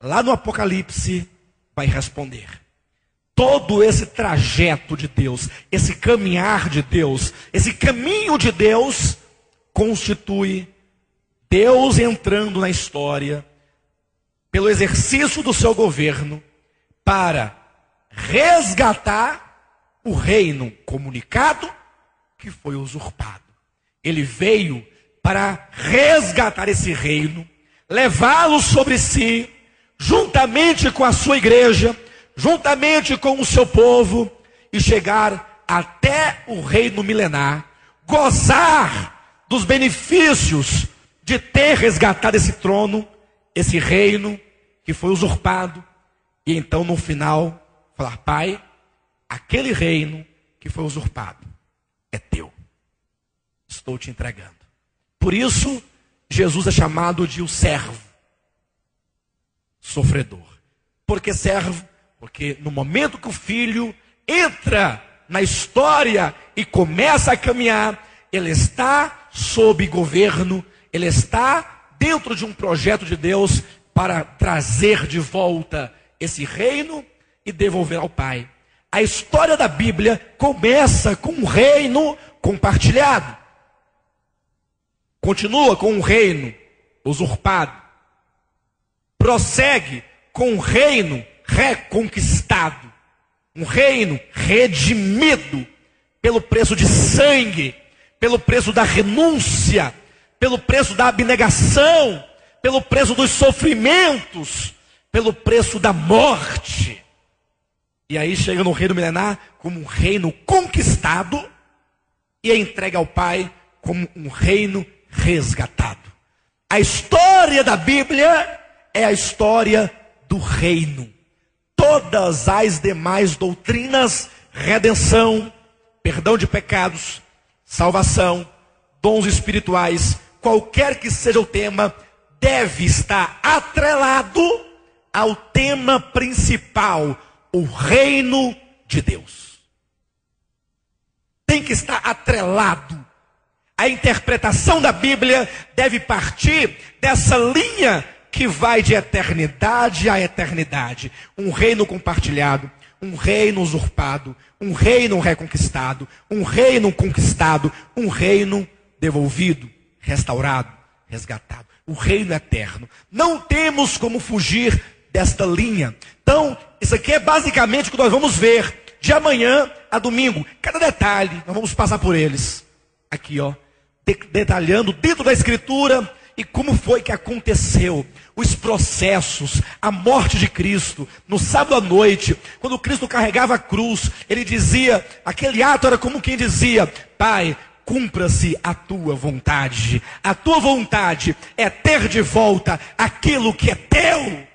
Lá no Apocalipse vai responder. Todo esse trajeto de Deus, esse caminhar de Deus, esse caminho de Deus, constitui Deus entrando na história, pelo exercício do seu governo, para resgatar o reino comunicado que foi usurpado. Ele veio para resgatar esse reino, levá-lo sobre si, juntamente com a sua igreja, juntamente com o seu povo, e chegar até o reino milenar, gozar dos benefícios de ter resgatado esse trono, esse reino que foi usurpado, e então no final falar: Pai, aquele reino que foi usurpado é teu, estou te entregando. Por isso Jesus é chamado de o servo sofredor. Por que servo? Porque no momento que o filho entra na história e começa a caminhar, ele está sob governo, ele está dentro de um projeto de Deus para trazer de volta esse reino e devolver ao Pai. A história da Bíblia começa com um reino compartilhado, continua com um reino usurpado, prossegue com um reino reconquistado, um reino redimido pelo preço de sangue, pelo preço da renúncia, pelo preço da abnegação, pelo preço dos sofrimentos, pelo preço da morte. E aí chega no reino milenar como um reino conquistado e é entregue ao Pai como um reino resgatado. A história da Bíblia é a história do reino. Todas as demais doutrinas, redenção, perdão de pecados, salvação, dons espirituais, qualquer que seja o tema, deve estar atrelado ao tema principal, o reino de Deus. Tem que estar atrelado. A interpretação da Bíblia deve partir dessa linha que vai de eternidade a eternidade. Um reino compartilhado, um reino usurpado, um reino reconquistado, um reino conquistado, um reino devolvido, restaurado, resgatado. O reino eterno. Não temos como fugir desta linha. Então, isso aqui é basicamente o que nós vamos ver de amanhã a domingo. Cada detalhe, nós vamos passar por eles. Aqui, ó, detalhando dentro da Escritura e como foi que aconteceu. Os processos, a morte de Cristo, no sábado à noite, quando Cristo carregava a cruz, ele dizia, aquele ato era como quem dizia, Pai, cumpra-se a tua vontade. A tua vontade é ter de volta aquilo que é teu.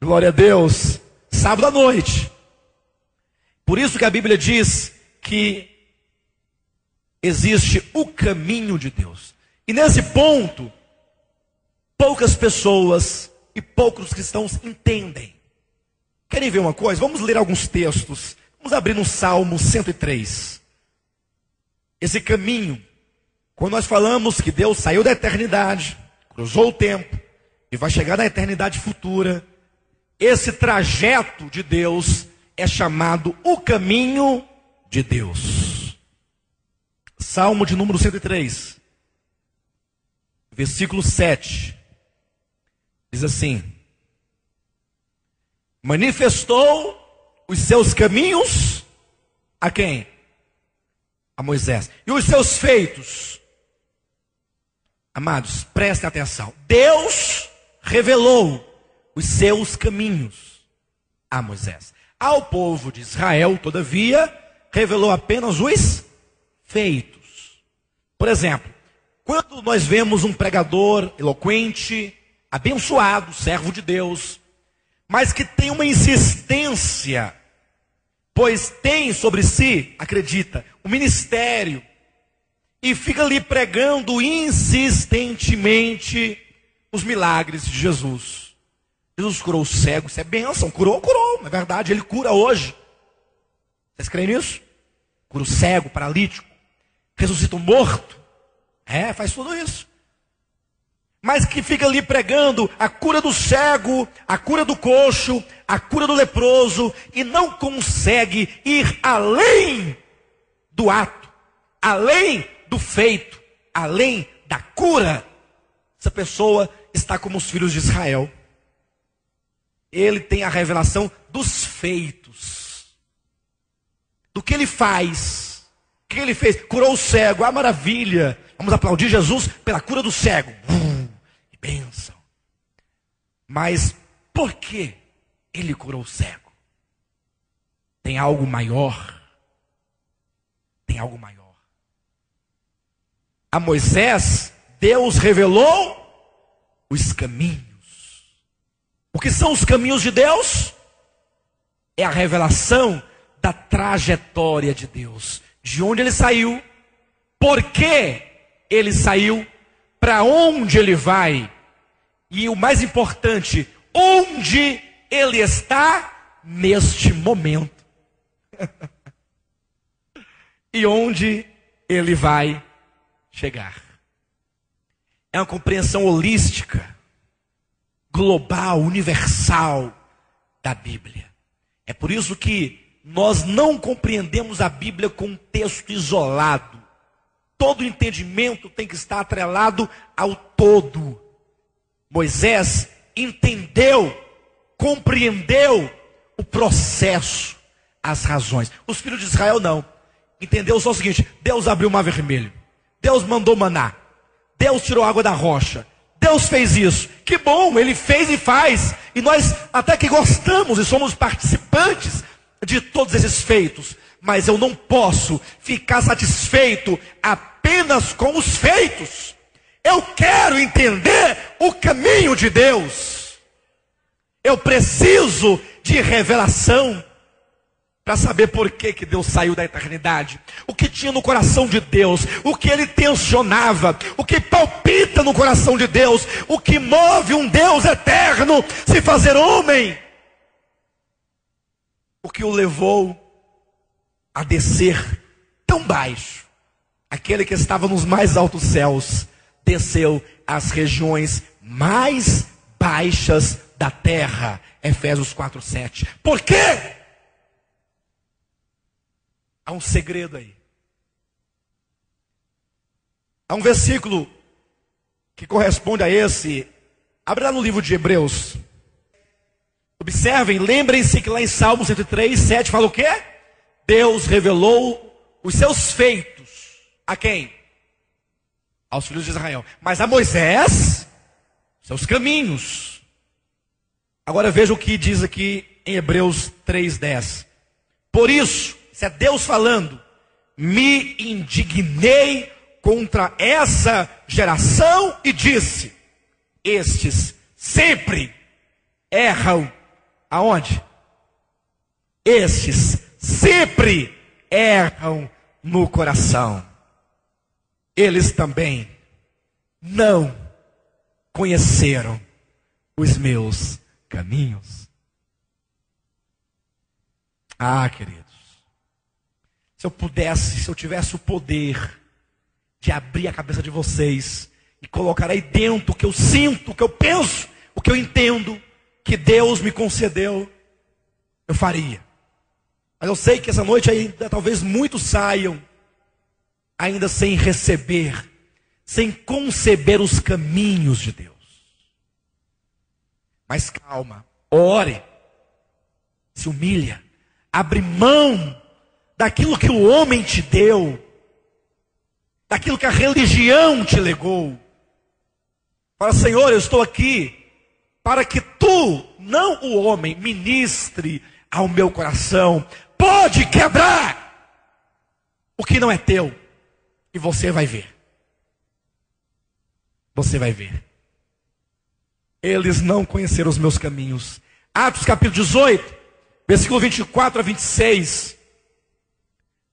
Glória a Deus. Sábado à noite. Por isso que a Bíblia diz que existe o caminho de Deus. E nesse ponto, poucas pessoas e poucos cristãos entendem. Querem ver uma coisa? Vamos ler alguns textos. Vamos abrir no Salmo 103. Esse caminho, quando nós falamos que Deus saiu da eternidade, cruzou o tempo e vai chegar na eternidade futura, esse trajeto de Deus é chamado o caminho de Deus. Salmo de número 103, versículo 7, diz assim: manifestou os seus caminhos a quem? A Moisés. E os seus feitos? Amados, prestem atenção. Deus revelou os seus caminhos a Moisés. Ao povo de Israel, todavia, revelou apenas os feitos. Por exemplo, quando nós vemos um pregador eloquente, abençoado, servo de Deus, mas que tem uma insistência, pois tem sobre si, acredita, um ministério, e fica ali pregando insistentemente os milagres de Jesus. Jesus curou o cego, isso é bênção, curou, é verdade, ele cura hoje. Vocês creem nisso? Cura o cego, paralítico, ressuscita o morto, faz tudo isso. Mas que fica ali pregando a cura do cego, a cura do coxo, a cura do leproso, e não consegue ir além do ato, além do feito, além da cura. Essa pessoa está como os filhos de Israel. Ele tem a revelação dos feitos, do que ele faz. O que ele fez? Curou o cego, maravilha. Vamos aplaudir Jesus pela cura do cego. Que bênção. Mas por que ele curou o cego? Tem algo maior. Tem algo maior. A Moisés, Deus revelou os caminhos. O que são os caminhos de Deus? É a revelação da trajetória de Deus. De onde ele saiu, por que ele saiu, para onde ele vai. E o mais importante, onde ele está neste momento. E onde ele vai chegar. É uma compreensão holística, global, universal da Bíblia. É por isso que nós não compreendemos a Bíblia com um texto isolado. Todo entendimento tem que estar atrelado ao todo. Moisés entendeu, compreendeu o processo, as razões. Os filhos de Israel não. Entendeu só o seguinte: Deus abriu o mar vermelho, Deus mandou maná, Deus tirou água da rocha, Deus fez isso. Que bom, ele fez e faz. E nós até que gostamos e somos participantes de todos esses feitos. Mas eu não posso ficar satisfeito apenas com os feitos. Eu quero entender o caminho de Deus. Eu preciso de revelação. para saber por que Deus saiu da eternidade, o que tinha no coração de Deus, o que ele tensionava, o que palpita no coração de Deus, o que move um Deus eterno se fazer homem, o que o levou a descer tão baixo. Aquele que estava nos mais altos céus desceu às regiões mais baixas da terra. Efésios 4:7. Por quê? Há um segredo aí. Há um versículo que corresponde a esse. Abre lá no livro de Hebreus. Observem, lembrem-se que lá em Salmo 103:7 fala o quê? Deus revelou os seus feitos. A quem? Aos filhos de Israel. Mas a Moisés, seus caminhos. Agora veja o que diz aqui em Hebreus 3:10. Por isso, isso é Deus falando, me indignei contra essa geração e disse, estes sempre erram. Aonde? Estes sempre erram no coração. Eles também não conheceram os meus caminhos. Ah, queridos, se eu pudesse, se eu tivesse o poder de abrir a cabeça de vocês e colocar aí dentro o que eu sinto, o que eu penso, o que eu entendo que Deus me concedeu, eu faria. Mas eu sei que essa noite ainda talvez muitos saiam ainda sem receber, sem conceber os caminhos de Deus. Mas calma, ore, se humilha, abre mão daquilo que o homem te deu, daquilo que a religião te legou. Fala, Senhor, eu estou aqui para que tu, não o homem, ministre ao meu coração. Pode quebrar o que não é teu. E você vai ver. Você vai ver. Eles não conheceram os meus caminhos. Atos capítulo 18, versículo 24 a 26.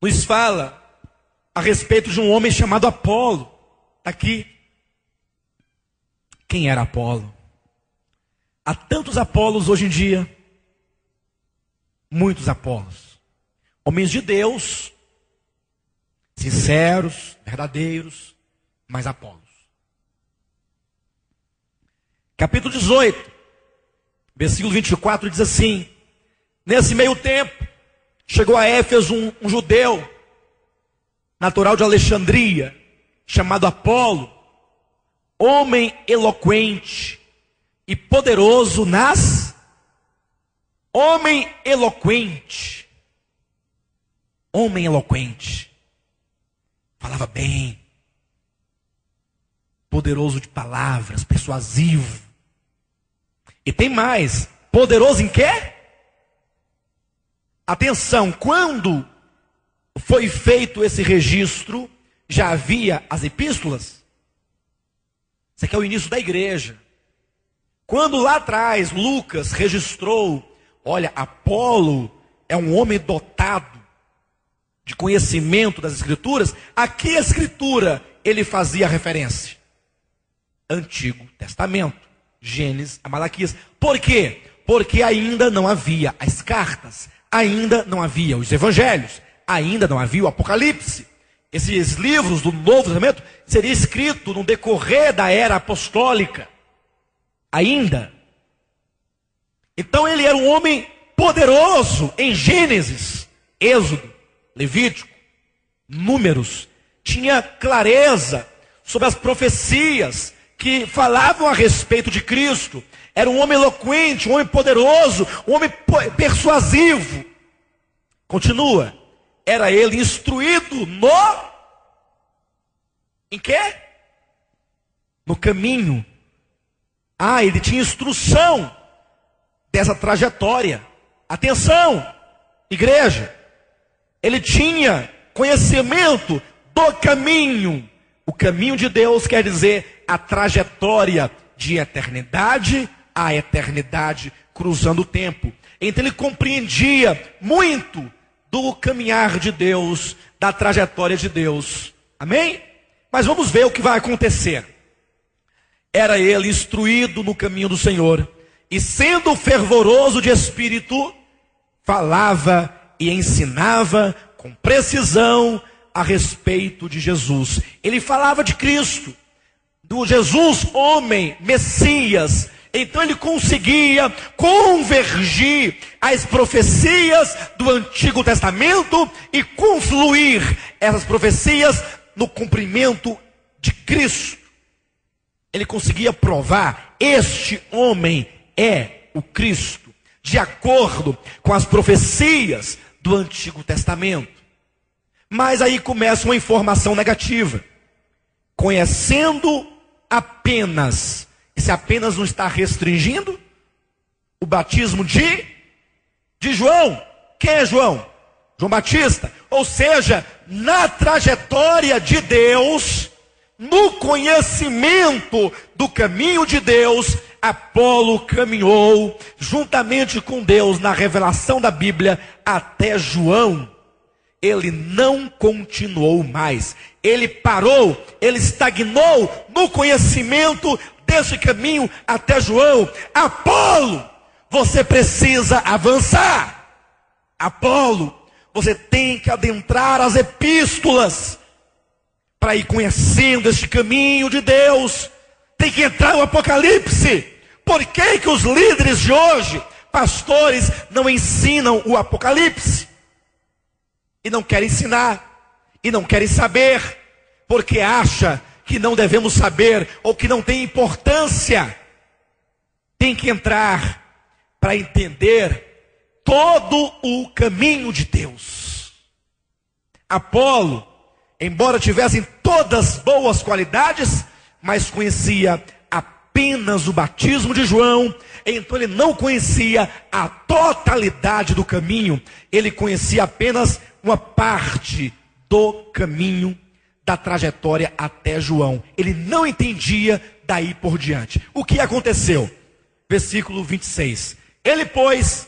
Nos fala a respeito de um homem chamado Apolo. Aqui. Quem era Apolo? Há tantos Apolos hoje em dia. Muitos Apolos. Homens de Deus. Sinceros, verdadeiros, mas Apolos. Capítulo 18, versículo 24 diz assim: nesse meio tempo, chegou a Éfeso um judeu, natural de Alexandria, chamado Apolo, homem eloquente e poderoso nas... Homem eloquente. Homem eloquente. Falava bem. Poderoso de palavras, persuasivo. E tem mais. Poderoso em quê? Atenção, quando foi feito esse registro, já havia as epístolas? Isso aqui é o início da igreja. Quando lá atrás Lucas registrou, olha, Apolo é um homem dotado de conhecimento das escrituras, aqui a escritura ele fazia referência. Antigo Testamento, Gênesis a Malaquias. Por quê? Porque ainda não havia as cartas, ainda não havia os evangelhos, ainda não havia o Apocalipse. Esses livros do Novo Testamento seriam escritos no decorrer da era apostólica. Ainda. Então ele era um homem poderoso em Gênesis, Êxodo, Levítico, Números. Tinha clareza sobre as profecias que falavam a respeito de Cristo. Era um homem eloquente, um homem poderoso, um homem persuasivo. Continua. Era ele instruído em quê? No caminho. Ele tinha instrução dessa trajetória. Atenção, igreja. Ele tinha conhecimento do caminho. O caminho de Deus quer dizer a trajetória de eternidade a eternidade, cruzando o tempo. Então ele compreendia muito do caminhar de Deus, da trajetória de Deus. Amém? Mas vamos ver o que vai acontecer. Era ele instruído no caminho do Senhor, e sendo fervoroso de espírito, falava e ensinava com precisão a respeito de Jesus. Ele falava de Cristo, do Jesus, homem, Messias. Então ele conseguia convergir as profecias do Antigo Testamento e confluir essas profecias no cumprimento de Cristo. Ele conseguia provar: este homem é o Cristo, de acordo com as profecias do Antigo Testamento. Mas aí começa uma informação negativa. Conhecendo apenas, e se apenas não está restringindo o batismo de João. Quem é João? João Batista. Ou seja, na trajetória de Deus, no conhecimento do caminho de Deus, Apolo caminhou juntamente com Deus na revelação da Bíblia até João. Ele não continuou mais. Ele parou, ele estagnou no conhecimento desse caminho até João. Apolo, você precisa avançar. Apolo, você tem que adentrar as epístolas para ir conhecendo este caminho de Deus. Tem que entrar no Apocalipse. Por que que os líderes de hoje, pastores, não ensinam o Apocalipse? E não querem ensinar, e não querem saber, porque acha que não devemos saber, ou que não tem importância. Tem que entrar para entender todo o caminho de Deus. Apolo, embora tivesse todas boas qualidades, mas conhecia apenas o batismo de João. Então ele não conhecia a totalidade do caminho. Ele conhecia apenas uma parte do caminho, da trajetória até João. Ele não entendia daí por diante. O que aconteceu? Versículo 26. Ele, pois,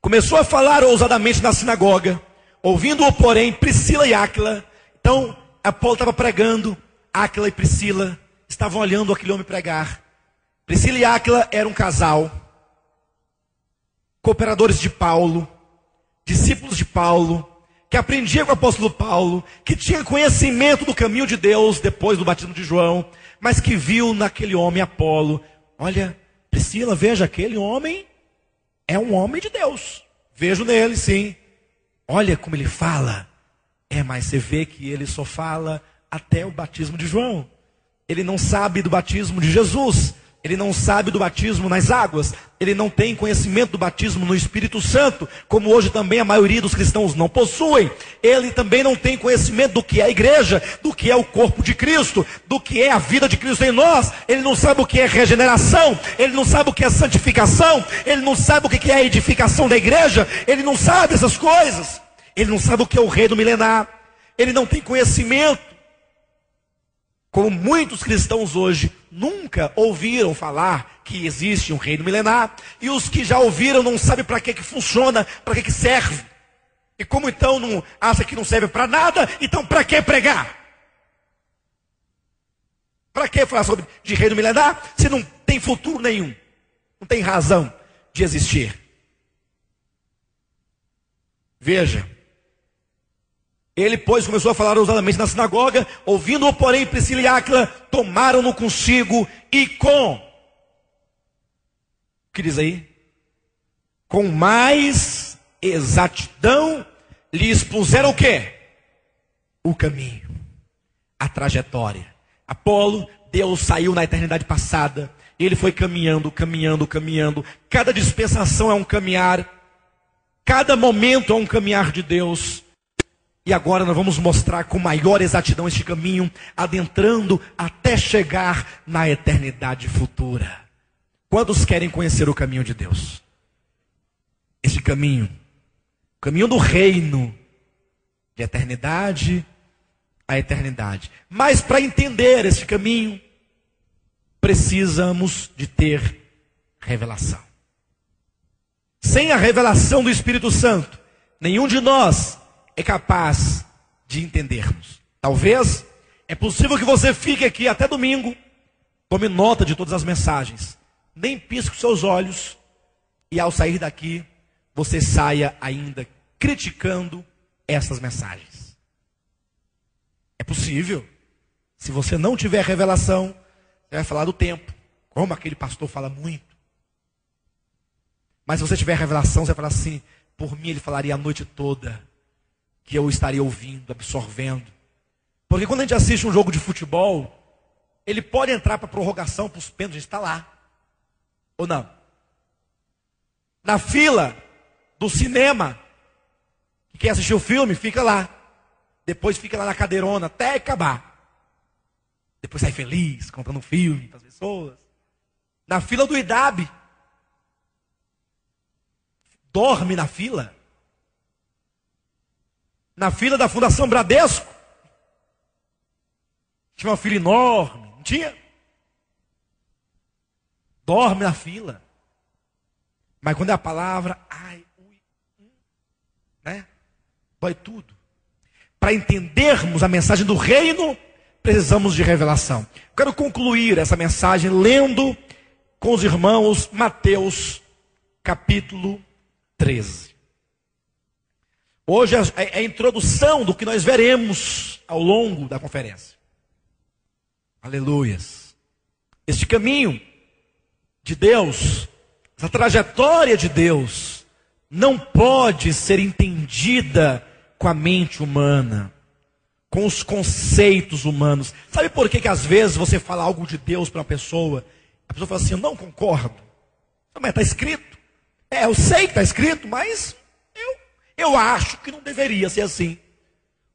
começou a falar ousadamente na sinagoga, ouvindo-o, porém, Priscila e Áquila. Então, Apolo estava pregando, Áquila e Priscila estavam olhando aquele homem pregar. Priscila e Áquila eram um casal, cooperadores de Paulo, discípulos de Paulo, que aprendiam com o apóstolo Paulo, que tinha conhecimento do caminho de Deus depois do batismo de João, mas que viu naquele homem Apolo: olha, Priscila, veja, aquele homem é um homem de Deus. Vejo nele, sim. Olha como ele fala. Mas você vê que ele só fala até o batismo de João. Ele não sabe do batismo de Jesus. Ele não sabe do batismo nas águas. Ele não tem conhecimento do batismo no Espírito Santo, como hoje também a maioria dos cristãos não possuem. Ele também não tem conhecimento do que é a igreja, do que é o corpo de Cristo, do que é a vida de Cristo em nós. Ele não sabe o que é regeneração, ele não sabe o que é santificação, ele não sabe o que é a edificação da igreja, ele não sabe essas coisas. Ele não sabe o que é o reino milenar. Ele não tem conhecimento. Como muitos cristãos hoje nunca ouviram falar que existe um reino milenar, e os que já ouviram não sabem para que funciona, para que serve. E como então não acha que não serve para nada, então para que pregar? Para que falar de reino milenar se não tem futuro nenhum? Não tem razão de existir. Veja. Ele, pois, começou a falar ousadamente na sinagoga, ouvindo-o, porém, Priscila e Áquila tomaram-no consigo e o que diz aí? Com mais exatidão lhe expuseram o quê? O caminho, a trajetória. Apolo, Deus saiu na eternidade passada, ele foi caminhando. Cada dispensação é um caminhar, cada momento é um caminhar de Deus. E agora nós vamos mostrar com maior exatidão este caminho, adentrando até chegar na eternidade futura. Quantos querem conhecer o caminho de Deus? Este caminho, o caminho do reino, de eternidade a eternidade. Mas para entender este caminho, precisamos de ter revelação. Sem a revelação do Espírito Santo, nenhum de nós é capaz de entendermos. Talvez é possível que você fique aqui até domingo, tome nota de todas as mensagens, nem pisque os seus olhos, e ao sair daqui, você saia ainda criticando essas mensagens. É possível. Se você não tiver revelação, você vai falar do tempo, como aquele pastor fala muito. Mas se você tiver revelação, você vai falar assim: por mim ele falaria a noite toda, que eu estaria ouvindo, absorvendo. Porque quando a gente assiste um jogo de futebol, ele pode entrar para prorrogação, para os pênaltis, a gente está lá. Ou não? Na fila do cinema, que quer assistir o filme, fica lá. Depois fica lá na cadeirona até acabar. Depois sai feliz, contando um filme para as pessoas. Na fila do IDAB, dorme na fila. Na fila da Fundação Bradesco, tinha uma fila enorme, não tinha? Dorme na fila. Mas quando é a palavra, ai, ui, né? Dói tudo. Para entendermos a mensagem do reino, precisamos de revelação. Quero concluir essa mensagem lendo com os irmãos Mateus capítulo 13. Hoje é a introdução do que nós veremos ao longo da conferência. Aleluias. Este caminho de Deus, essa trajetória de Deus, não pode ser entendida com a mente humana, com os conceitos humanos. Sabe por que às vezes você fala algo de Deus para uma pessoa, a pessoa fala assim: eu não concordo. Mas está escrito. Eu sei que está escrito, mas eu acho que não deveria ser assim.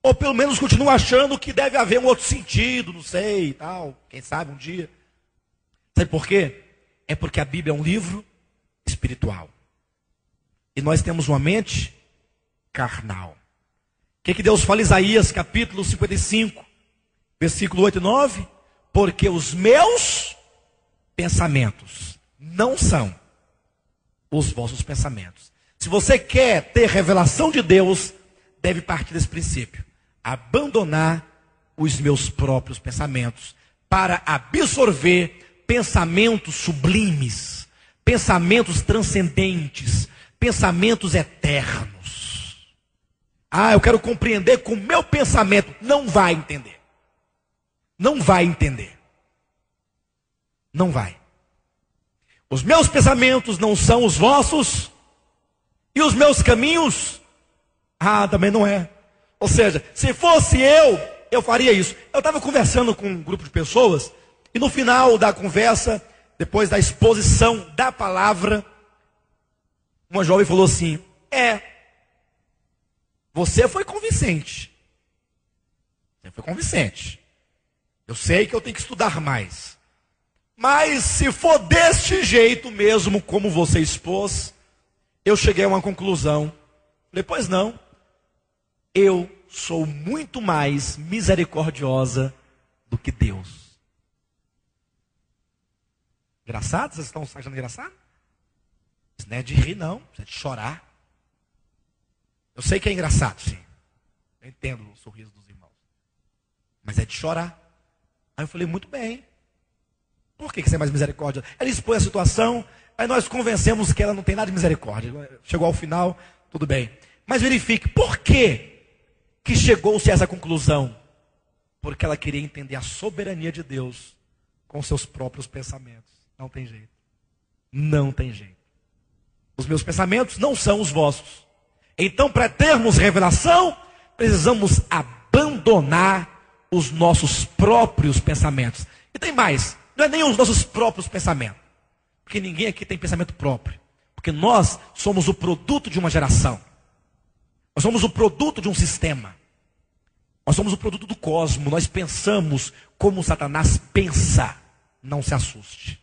Ou pelo menos continuo achando que deve haver um outro sentido, não sei e tal. Quem sabe um dia. Sabe por quê? É porque a Bíblia é um livro espiritual. E nós temos uma mente carnal. O que Deus fala em Isaías capítulo 55, versículo 8 e 9? Porque os meus pensamentos não são os vossos pensamentos. Se você quer ter revelação de Deus, deve partir desse princípio: abandonar os meus próprios pensamentos para absorver pensamentos sublimes, pensamentos transcendentes, pensamentos eternos. Eu quero compreender com o meu pensamento. Não vai entender. Não vai entender. Não vai. Os meus pensamentos não são os vossos, e os meus caminhos, também não é. Ou seja, se fosse eu faria isso. Eu estava conversando com um grupo de pessoas, e no final da conversa, depois da exposição da palavra, uma jovem falou assim: você foi convincente. Você foi convincente. Eu sei que eu tenho que estudar mais. Mas se for deste jeito mesmo, como você expôs, eu cheguei a uma conclusão. Falei: pois não. Eu sou muito mais misericordiosa do que Deus. Engraçado? Vocês estão achando engraçado? Isso não é de rir, não. Isso é de chorar. Eu sei que é engraçado, sim. Eu entendo o sorriso dos irmãos. Mas é de chorar. Aí eu falei: muito bem. Por que você é mais misericórdia? Ela expôs a situação, aí nós convencemos que ela não tem nada de misericórdia. Chegou ao final, tudo bem. Mas verifique, por que chegou-se a essa conclusão? Porque ela queria entender a soberania de Deus com seus próprios pensamentos. Não tem jeito. Não tem jeito. Os meus pensamentos não são os vossos. Então, para termos revelação, precisamos abandonar os nossos próprios pensamentos. E tem mais. Não é nem os nossos próprios pensamentos. Porque ninguém aqui tem pensamento próprio. Porque nós somos o produto de uma geração. Nós somos o produto de um sistema. Nós somos o produto do cosmos. Nós pensamos como Satanás pensa. Não se assuste.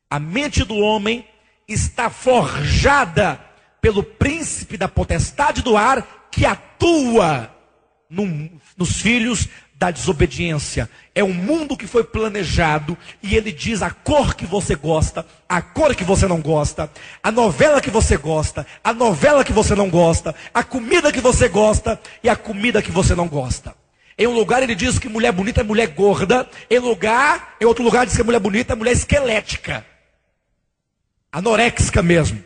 A mente do homem está forjada pelo príncipe da potestade do ar, que atua nos filhos da desobediência. É um mundo que foi planejado e ele diz a cor que você gosta, a cor que você não gosta, a novela que você gosta, a novela que você não gosta, a comida que você gosta e a comida que você não gosta. Em um lugar ele diz que mulher bonita é mulher gorda, em outro lugar diz que mulher bonita é mulher esquelética, anoréxica mesmo.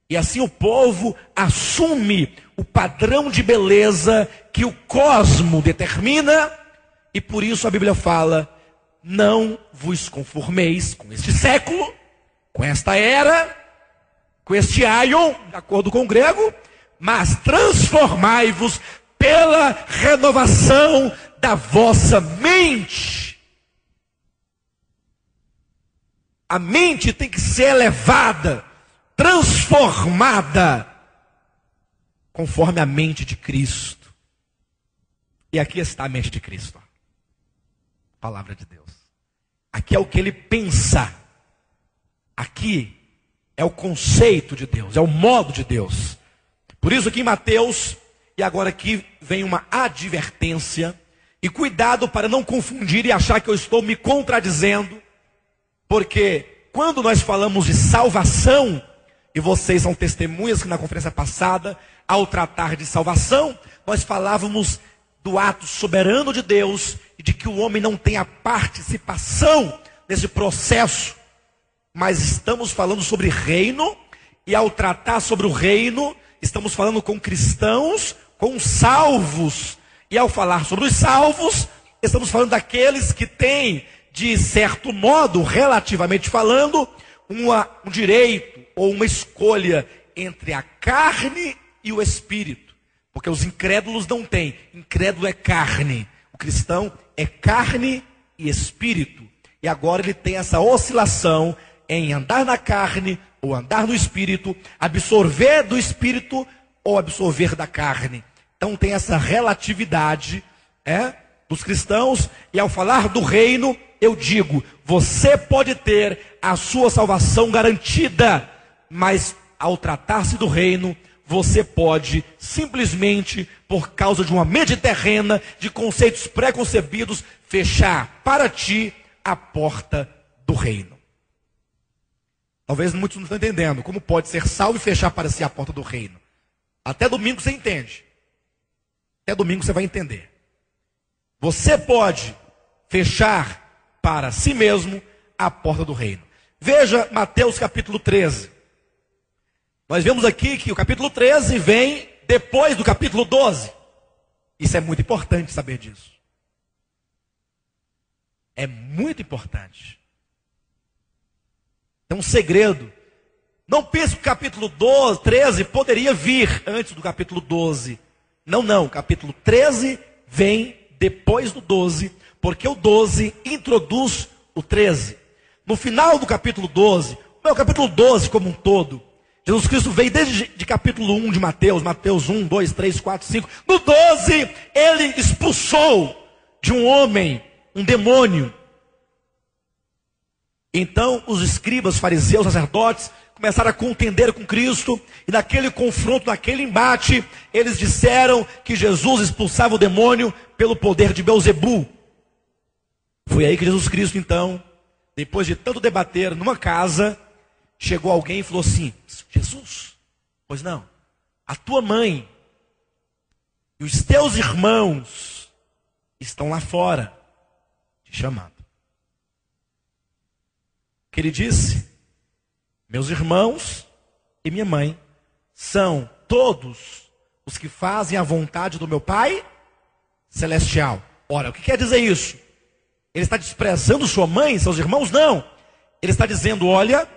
E assim o povo assume o padrão de beleza que o cosmo determina, e por isso a Bíblia fala: não vos conformeis com este século, com esta era, com este aion, de acordo com o grego, mas transformai-vos pela renovação da vossa mente. A mente tem que ser elevada, transformada, conforme a mente de Cristo. E aqui está a mente de Cristo. Palavra de Deus. Aqui é o que ele pensa. Aqui é o conceito de Deus, é o modo de Deus. Por isso aqui em Mateus, e agora aqui vem uma advertência, e cuidado para não confundir e achar que eu estou me contradizendo, porque quando nós falamos de salvação, e vocês são testemunhas que na conferência passada, ao tratar de salvação, nós falávamos do ato soberano de Deus, e de que o homem não tem a participação nesse processo, mas estamos falando sobre reino, e ao tratar sobre o reino, estamos falando com cristãos, com salvos, e ao falar sobre os salvos, estamos falando daqueles que têm, de certo modo, relativamente falando, um direito ou uma escolha entre a carne e o espírito, porque os incrédulos não têm. Incrédulo é carne, o cristão é carne e espírito, e agora ele tem essa oscilação em andar na carne ou andar no espírito, absorver do espírito ou absorver da carne. Então tem essa relatividade dos cristãos, e ao falar do reino, eu digo, você pode ter a sua salvação garantida, mas ao tratar-se do reino, você pode simplesmente, por causa de uma mente terrena, de conceitos preconcebidos, fechar para ti a porta do reino. Talvez muitos não estão entendendo como pode ser salvo e fechar para si a porta do reino. Até domingo você entende. Até domingo você vai entender. Você pode fechar para si mesmo a porta do reino. Veja Mateus capítulo 13. Nós vemos aqui que o capítulo 13 vem depois do capítulo 12. Isso é muito importante saber disso. É muito importante. É um segredo. Não pense que o capítulo 13 poderia vir antes do capítulo 12. Não. O capítulo 13 vem depois do 12, porque o 12 introduz o 13. No final do capítulo 12, o capítulo 12 como um todo, Jesus Cristo veio desde de capítulo 1 de Mateus, Mateus 1, 2, 3, 4, 5. No 12, ele expulsou de um homem um demônio. Então os escribas, fariseus, sacerdotes começaram a contender com Cristo, e naquele confronto, naquele embate, eles disseram que Jesus expulsava o demônio pelo poder de Belzebu. Foi aí que Jesus Cristo, então, depois de tanto debater numa casa, chegou alguém e falou assim: Jesus, pois não, a tua mãe e os teus irmãos estão lá fora te chamando. O que ele disse? Meus irmãos e minha mãe são todos os que fazem a vontade do meu Pai Celestial. Ora, o que quer dizer isso? Ele está desprezando sua mãe, seus irmãos? Não. Ele está dizendo: olha,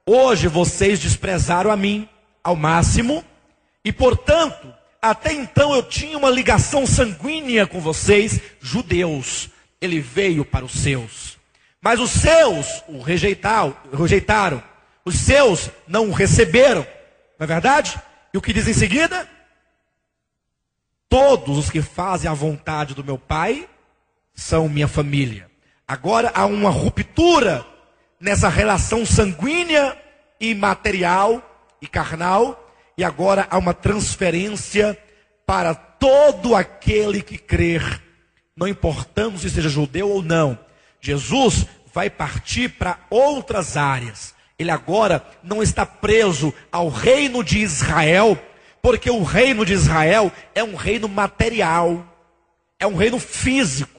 hoje vocês desprezaram a mim ao máximo, e portanto, até então eu tinha uma ligação sanguínea com vocês, judeus. Ele veio para os seus, mas os seus o rejeitaram. Os seus não o receberam, não é verdade? E o que diz em seguida? Todos os que fazem a vontade do meu Pai são minha família. Agora há uma ruptura nessa relação sanguínea e material e carnal, e agora há uma transferência para todo aquele que crer não importando se seja judeu ou não. Jesus vai partir para outras áreas. Ele agora não está preso ao reino de Israel, porque o reino de Israel é um reino material, é um reino físico.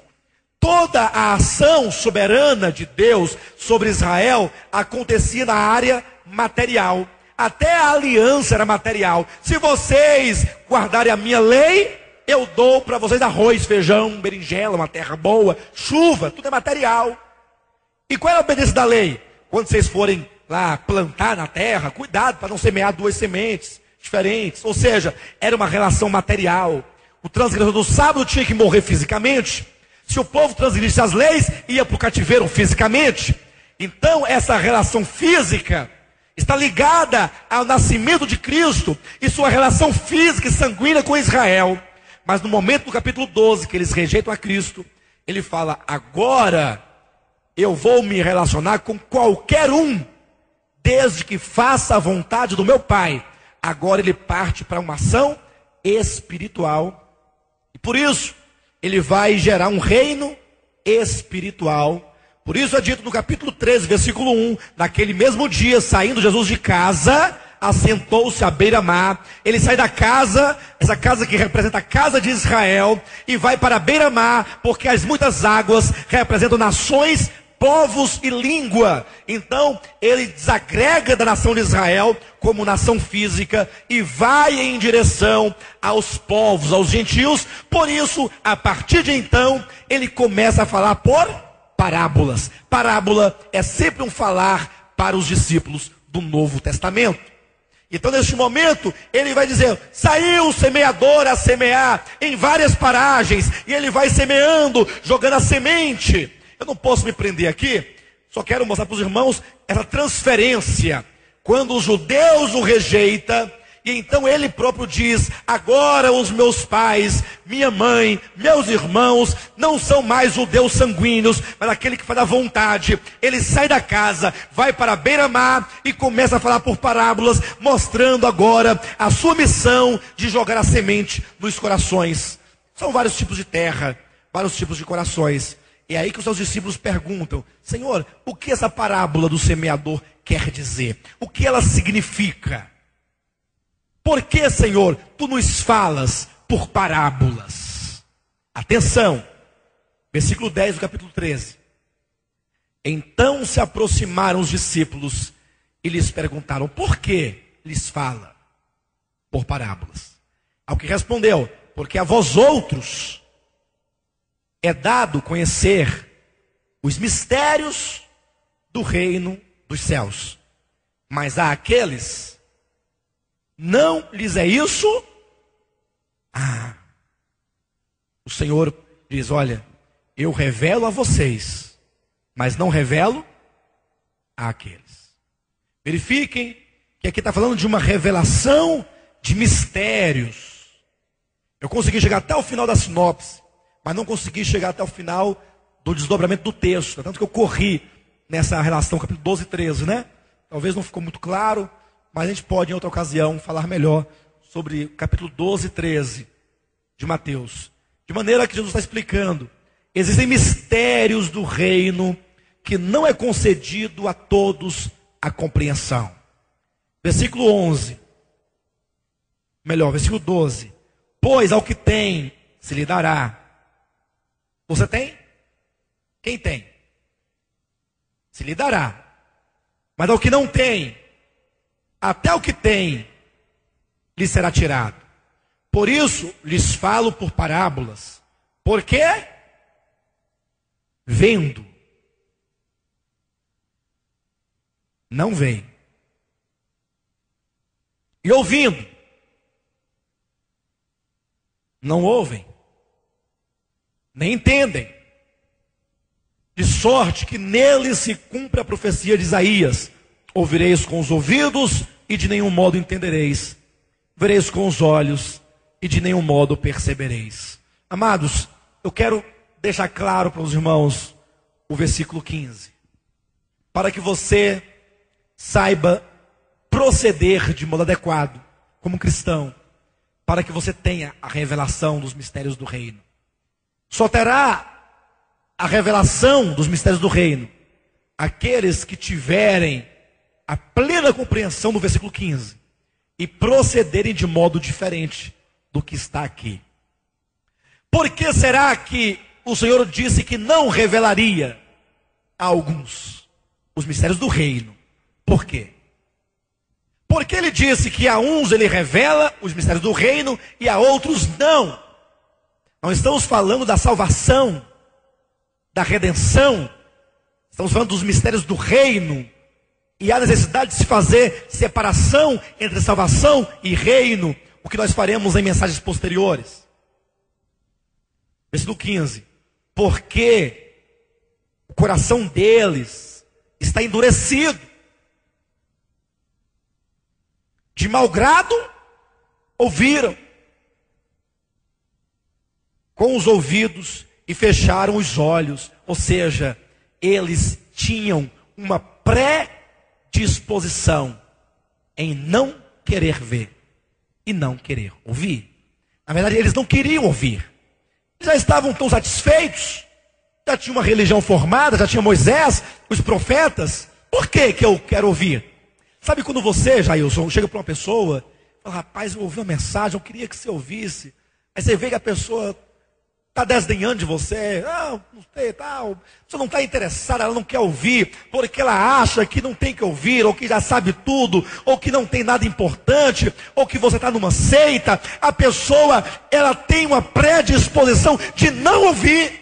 Toda a ação soberana de Deus sobre Israel acontecia na área material. Até a aliança era material. Se vocês guardarem a minha lei, eu dou para vocês arroz, feijão, berinjela, uma terra boa, chuva, tudo é material. E qual é a obediência da lei? Quando vocês forem lá plantar na terra, cuidado para não semear duas sementes diferentes. Ou seja, era uma relação material. O transgressor do sábado tinha que morrer fisicamente. Se o povo transgredisse as leis, ia para o cativeiro fisicamente. Então, essa relação física está ligada ao nascimento de Cristo e sua relação física e sanguínea com Israel. Mas no momento do capítulo 12, que eles rejeitam a Cristo, ele fala: agora eu vou me relacionar com qualquer um, desde que faça a vontade do meu Pai. Agora ele parte para uma ação espiritual. E por isso, ele vai gerar um reino espiritual. Por isso é dito no capítulo 13, versículo 1, naquele mesmo dia, saindo Jesus de casa, assentou-se à beira-mar. Ele sai da casa, essa casa que representa a casa de Israel, e vai para a beira-mar, porque as muitas águas representam nações, povos e língua. Então ele desagrega da nação de Israel como nação física e vai em direção aos povos, aos gentios. Por isso, a partir de então, ele começa a falar por parábolas. Parábola é sempre um falar para os discípulos do Novo Testamento. Então, neste momento, ele vai dizer: saiu o semeador a semear em várias paragens, e ele vai semeando, jogando a semente. Eu não posso me prender aqui, só quero mostrar para os irmãos essa transferência. Quando os judeus o rejeitam, e então ele próprio diz: agora os meus pais, minha mãe, meus irmãos, não são mais judeus sanguíneos, mas aquele que faz a vontade. Ele sai da casa, vai para a beira-mar e começa a falar por parábolas, mostrando agora a sua missão de jogar a semente nos corações. São vários tipos de terra, vários tipos de corações. É aí que os seus discípulos perguntam: Senhor, o que essa parábola do semeador quer dizer? O que ela significa? Por que, Senhor, tu nos falas por parábolas? Atenção, versículo 10 do capítulo 13. Então se aproximaram os discípulos e lhes perguntaram: por que lhes fala por parábolas? Ao que respondeu: porque a vós outros é dado conhecer os mistérios do reino dos céus, mas a aqueles não lhes é isso. O Senhor diz: olha, eu revelo a vocês, mas não revelo àqueles. Verifiquem que aqui está falando de uma revelação de mistérios. Eu consegui chegar até o final da sinopse, mas não consegui chegar até o final do desdobramento do texto. Tanto que eu corri nessa relação, capítulo 12 e 13, né? Talvez não ficou muito claro, mas a gente pode em outra ocasião falar melhor sobre capítulo 12 e 13 de Mateus. De maneira que Jesus está explicando: existem mistérios do reino que não é concedido a todos a compreensão. Versículo 11. Melhor, versículo 12. Pois ao que tem se lhe dará. Você tem? Quem tem? Se lhe dará. Mas ao que não tem, até o que tem lhe será tirado. Por isso lhes falo por parábolas. Por quê? Vendo, não veem. E ouvindo, não ouvem, nem entendem. De sorte que nele se cumpre a profecia de Isaías: ouvireis com os ouvidos e de nenhum modo entendereis. Vereis com os olhos e de nenhum modo percebereis. Amados, eu quero deixar claro para os irmãos o versículo 15, para que você saiba proceder de modo adequado como cristão, para que você tenha a revelação dos mistérios do reino. Só terá a revelação dos mistérios do reino aqueles que tiverem a plena compreensão do versículo 15 e procederem de modo diferente do que está aqui. Por que será que o Senhor disse que não revelaria a alguns os mistérios do reino? Por quê? Porque ele disse que a uns ele revela os mistérios do reino e a outros não. Não estamos falando da salvação, da redenção. Estamos falando dos mistérios do reino. E há necessidade de se fazer separação entre salvação e reino, o que nós faremos em mensagens posteriores. Versículo 15. Porque o coração deles está endurecido, de mau grado ouviram com os ouvidos e fecharam os olhos. Ou seja, eles tinham uma predisposição em não querer ver e não querer ouvir. Na verdade, eles não queriam ouvir. Já estavam tão satisfeitos. Já tinha uma religião formada, já tinha Moisés, os profetas. Por que eu quero ouvir? Sabe quando você, Jailson, chega para uma pessoa e fala, rapaz, eu ouvi uma mensagem, eu queria que você ouvisse. Aí você vê que a pessoa está desdenhando de você, não sei, tal. Você não está interessada, ela não quer ouvir, porque ela acha que não tem que ouvir, ou que já sabe tudo, ou que não tem nada importante, ou que você está numa seita. A pessoa, ela tem uma predisposição de não ouvir.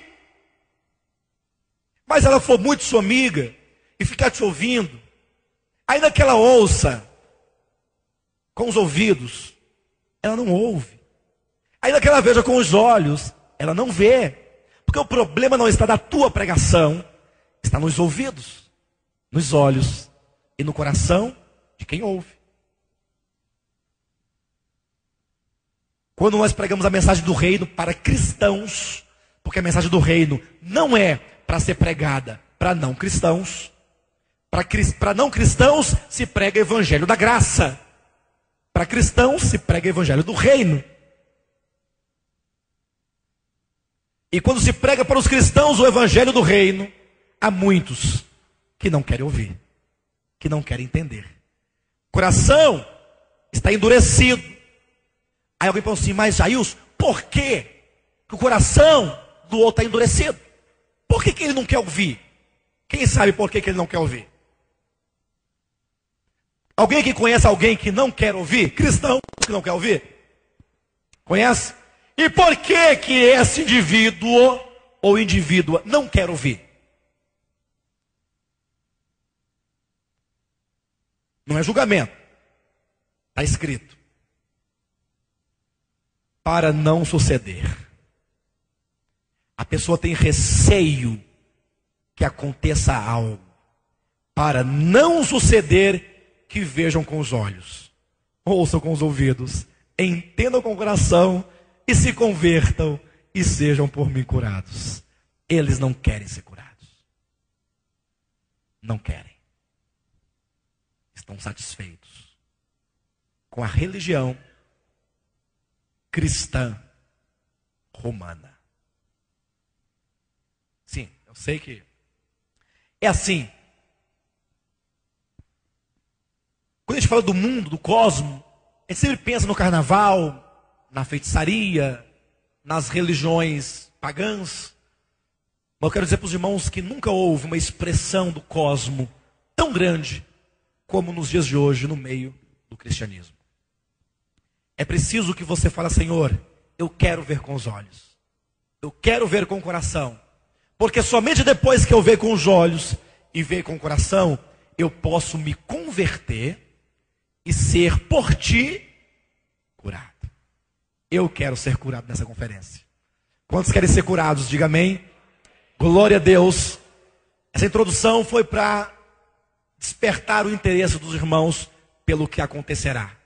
Mas ela for muito sua amiga e ficar te ouvindo, ainda que ela ouça com os ouvidos, ela não ouve. Ainda que ela veja com os olhos, ela não vê. Porque o problema não está na tua pregação, está nos ouvidos, nos olhos e no coração de quem ouve. Quando nós pregamos a mensagem do reino para cristãos, porque a mensagem do reino não é para ser pregada para não cristãos. Para não cristãos se prega o evangelho da graça. Para cristãos se prega o evangelho do reino. E quando se prega para os cristãos o evangelho do reino, há muitos que não querem ouvir, que não querem entender. O coração está endurecido. Aí alguém pensa assim, mas Jailson, por que o coração do outro está endurecido? Por que ele não quer ouvir? Quem sabe por que ele não quer ouvir? Alguém que conhece alguém que não quer ouvir? Cristão que não quer ouvir? Conhece? E por que esse indivíduo ou indivídua não quer ouvir? Não é julgamento. Está escrito. Para não suceder. A pessoa tem receio que aconteça algo. Para não suceder, que vejam com os olhos, ouçam com os ouvidos, entendam com o coração e se convertam e sejam por mim curados. Eles não querem ser curados. Não querem. Estão satisfeitos com a religião cristã romana. Sim, eu sei que é assim. Quando a gente fala do mundo, do cosmos, a gente sempre pensa no carnaval, na feitiçaria, nas religiões pagãs. Mas eu quero dizer para os irmãos que nunca houve uma expressão do cosmos tão grande como nos dias de hoje no meio do cristianismo. É preciso que você fale, Senhor, eu quero ver com os olhos. Eu quero ver com o coração. Porque somente depois que eu ver com os olhos e ver com o coração, eu posso me converter e ser por ti curado. Eu quero ser curado nessa conferência. Quantos querem ser curados? Diga amém. Glória a Deus. Essa introdução foi para despertar o interesse dos irmãos pelo que acontecerá.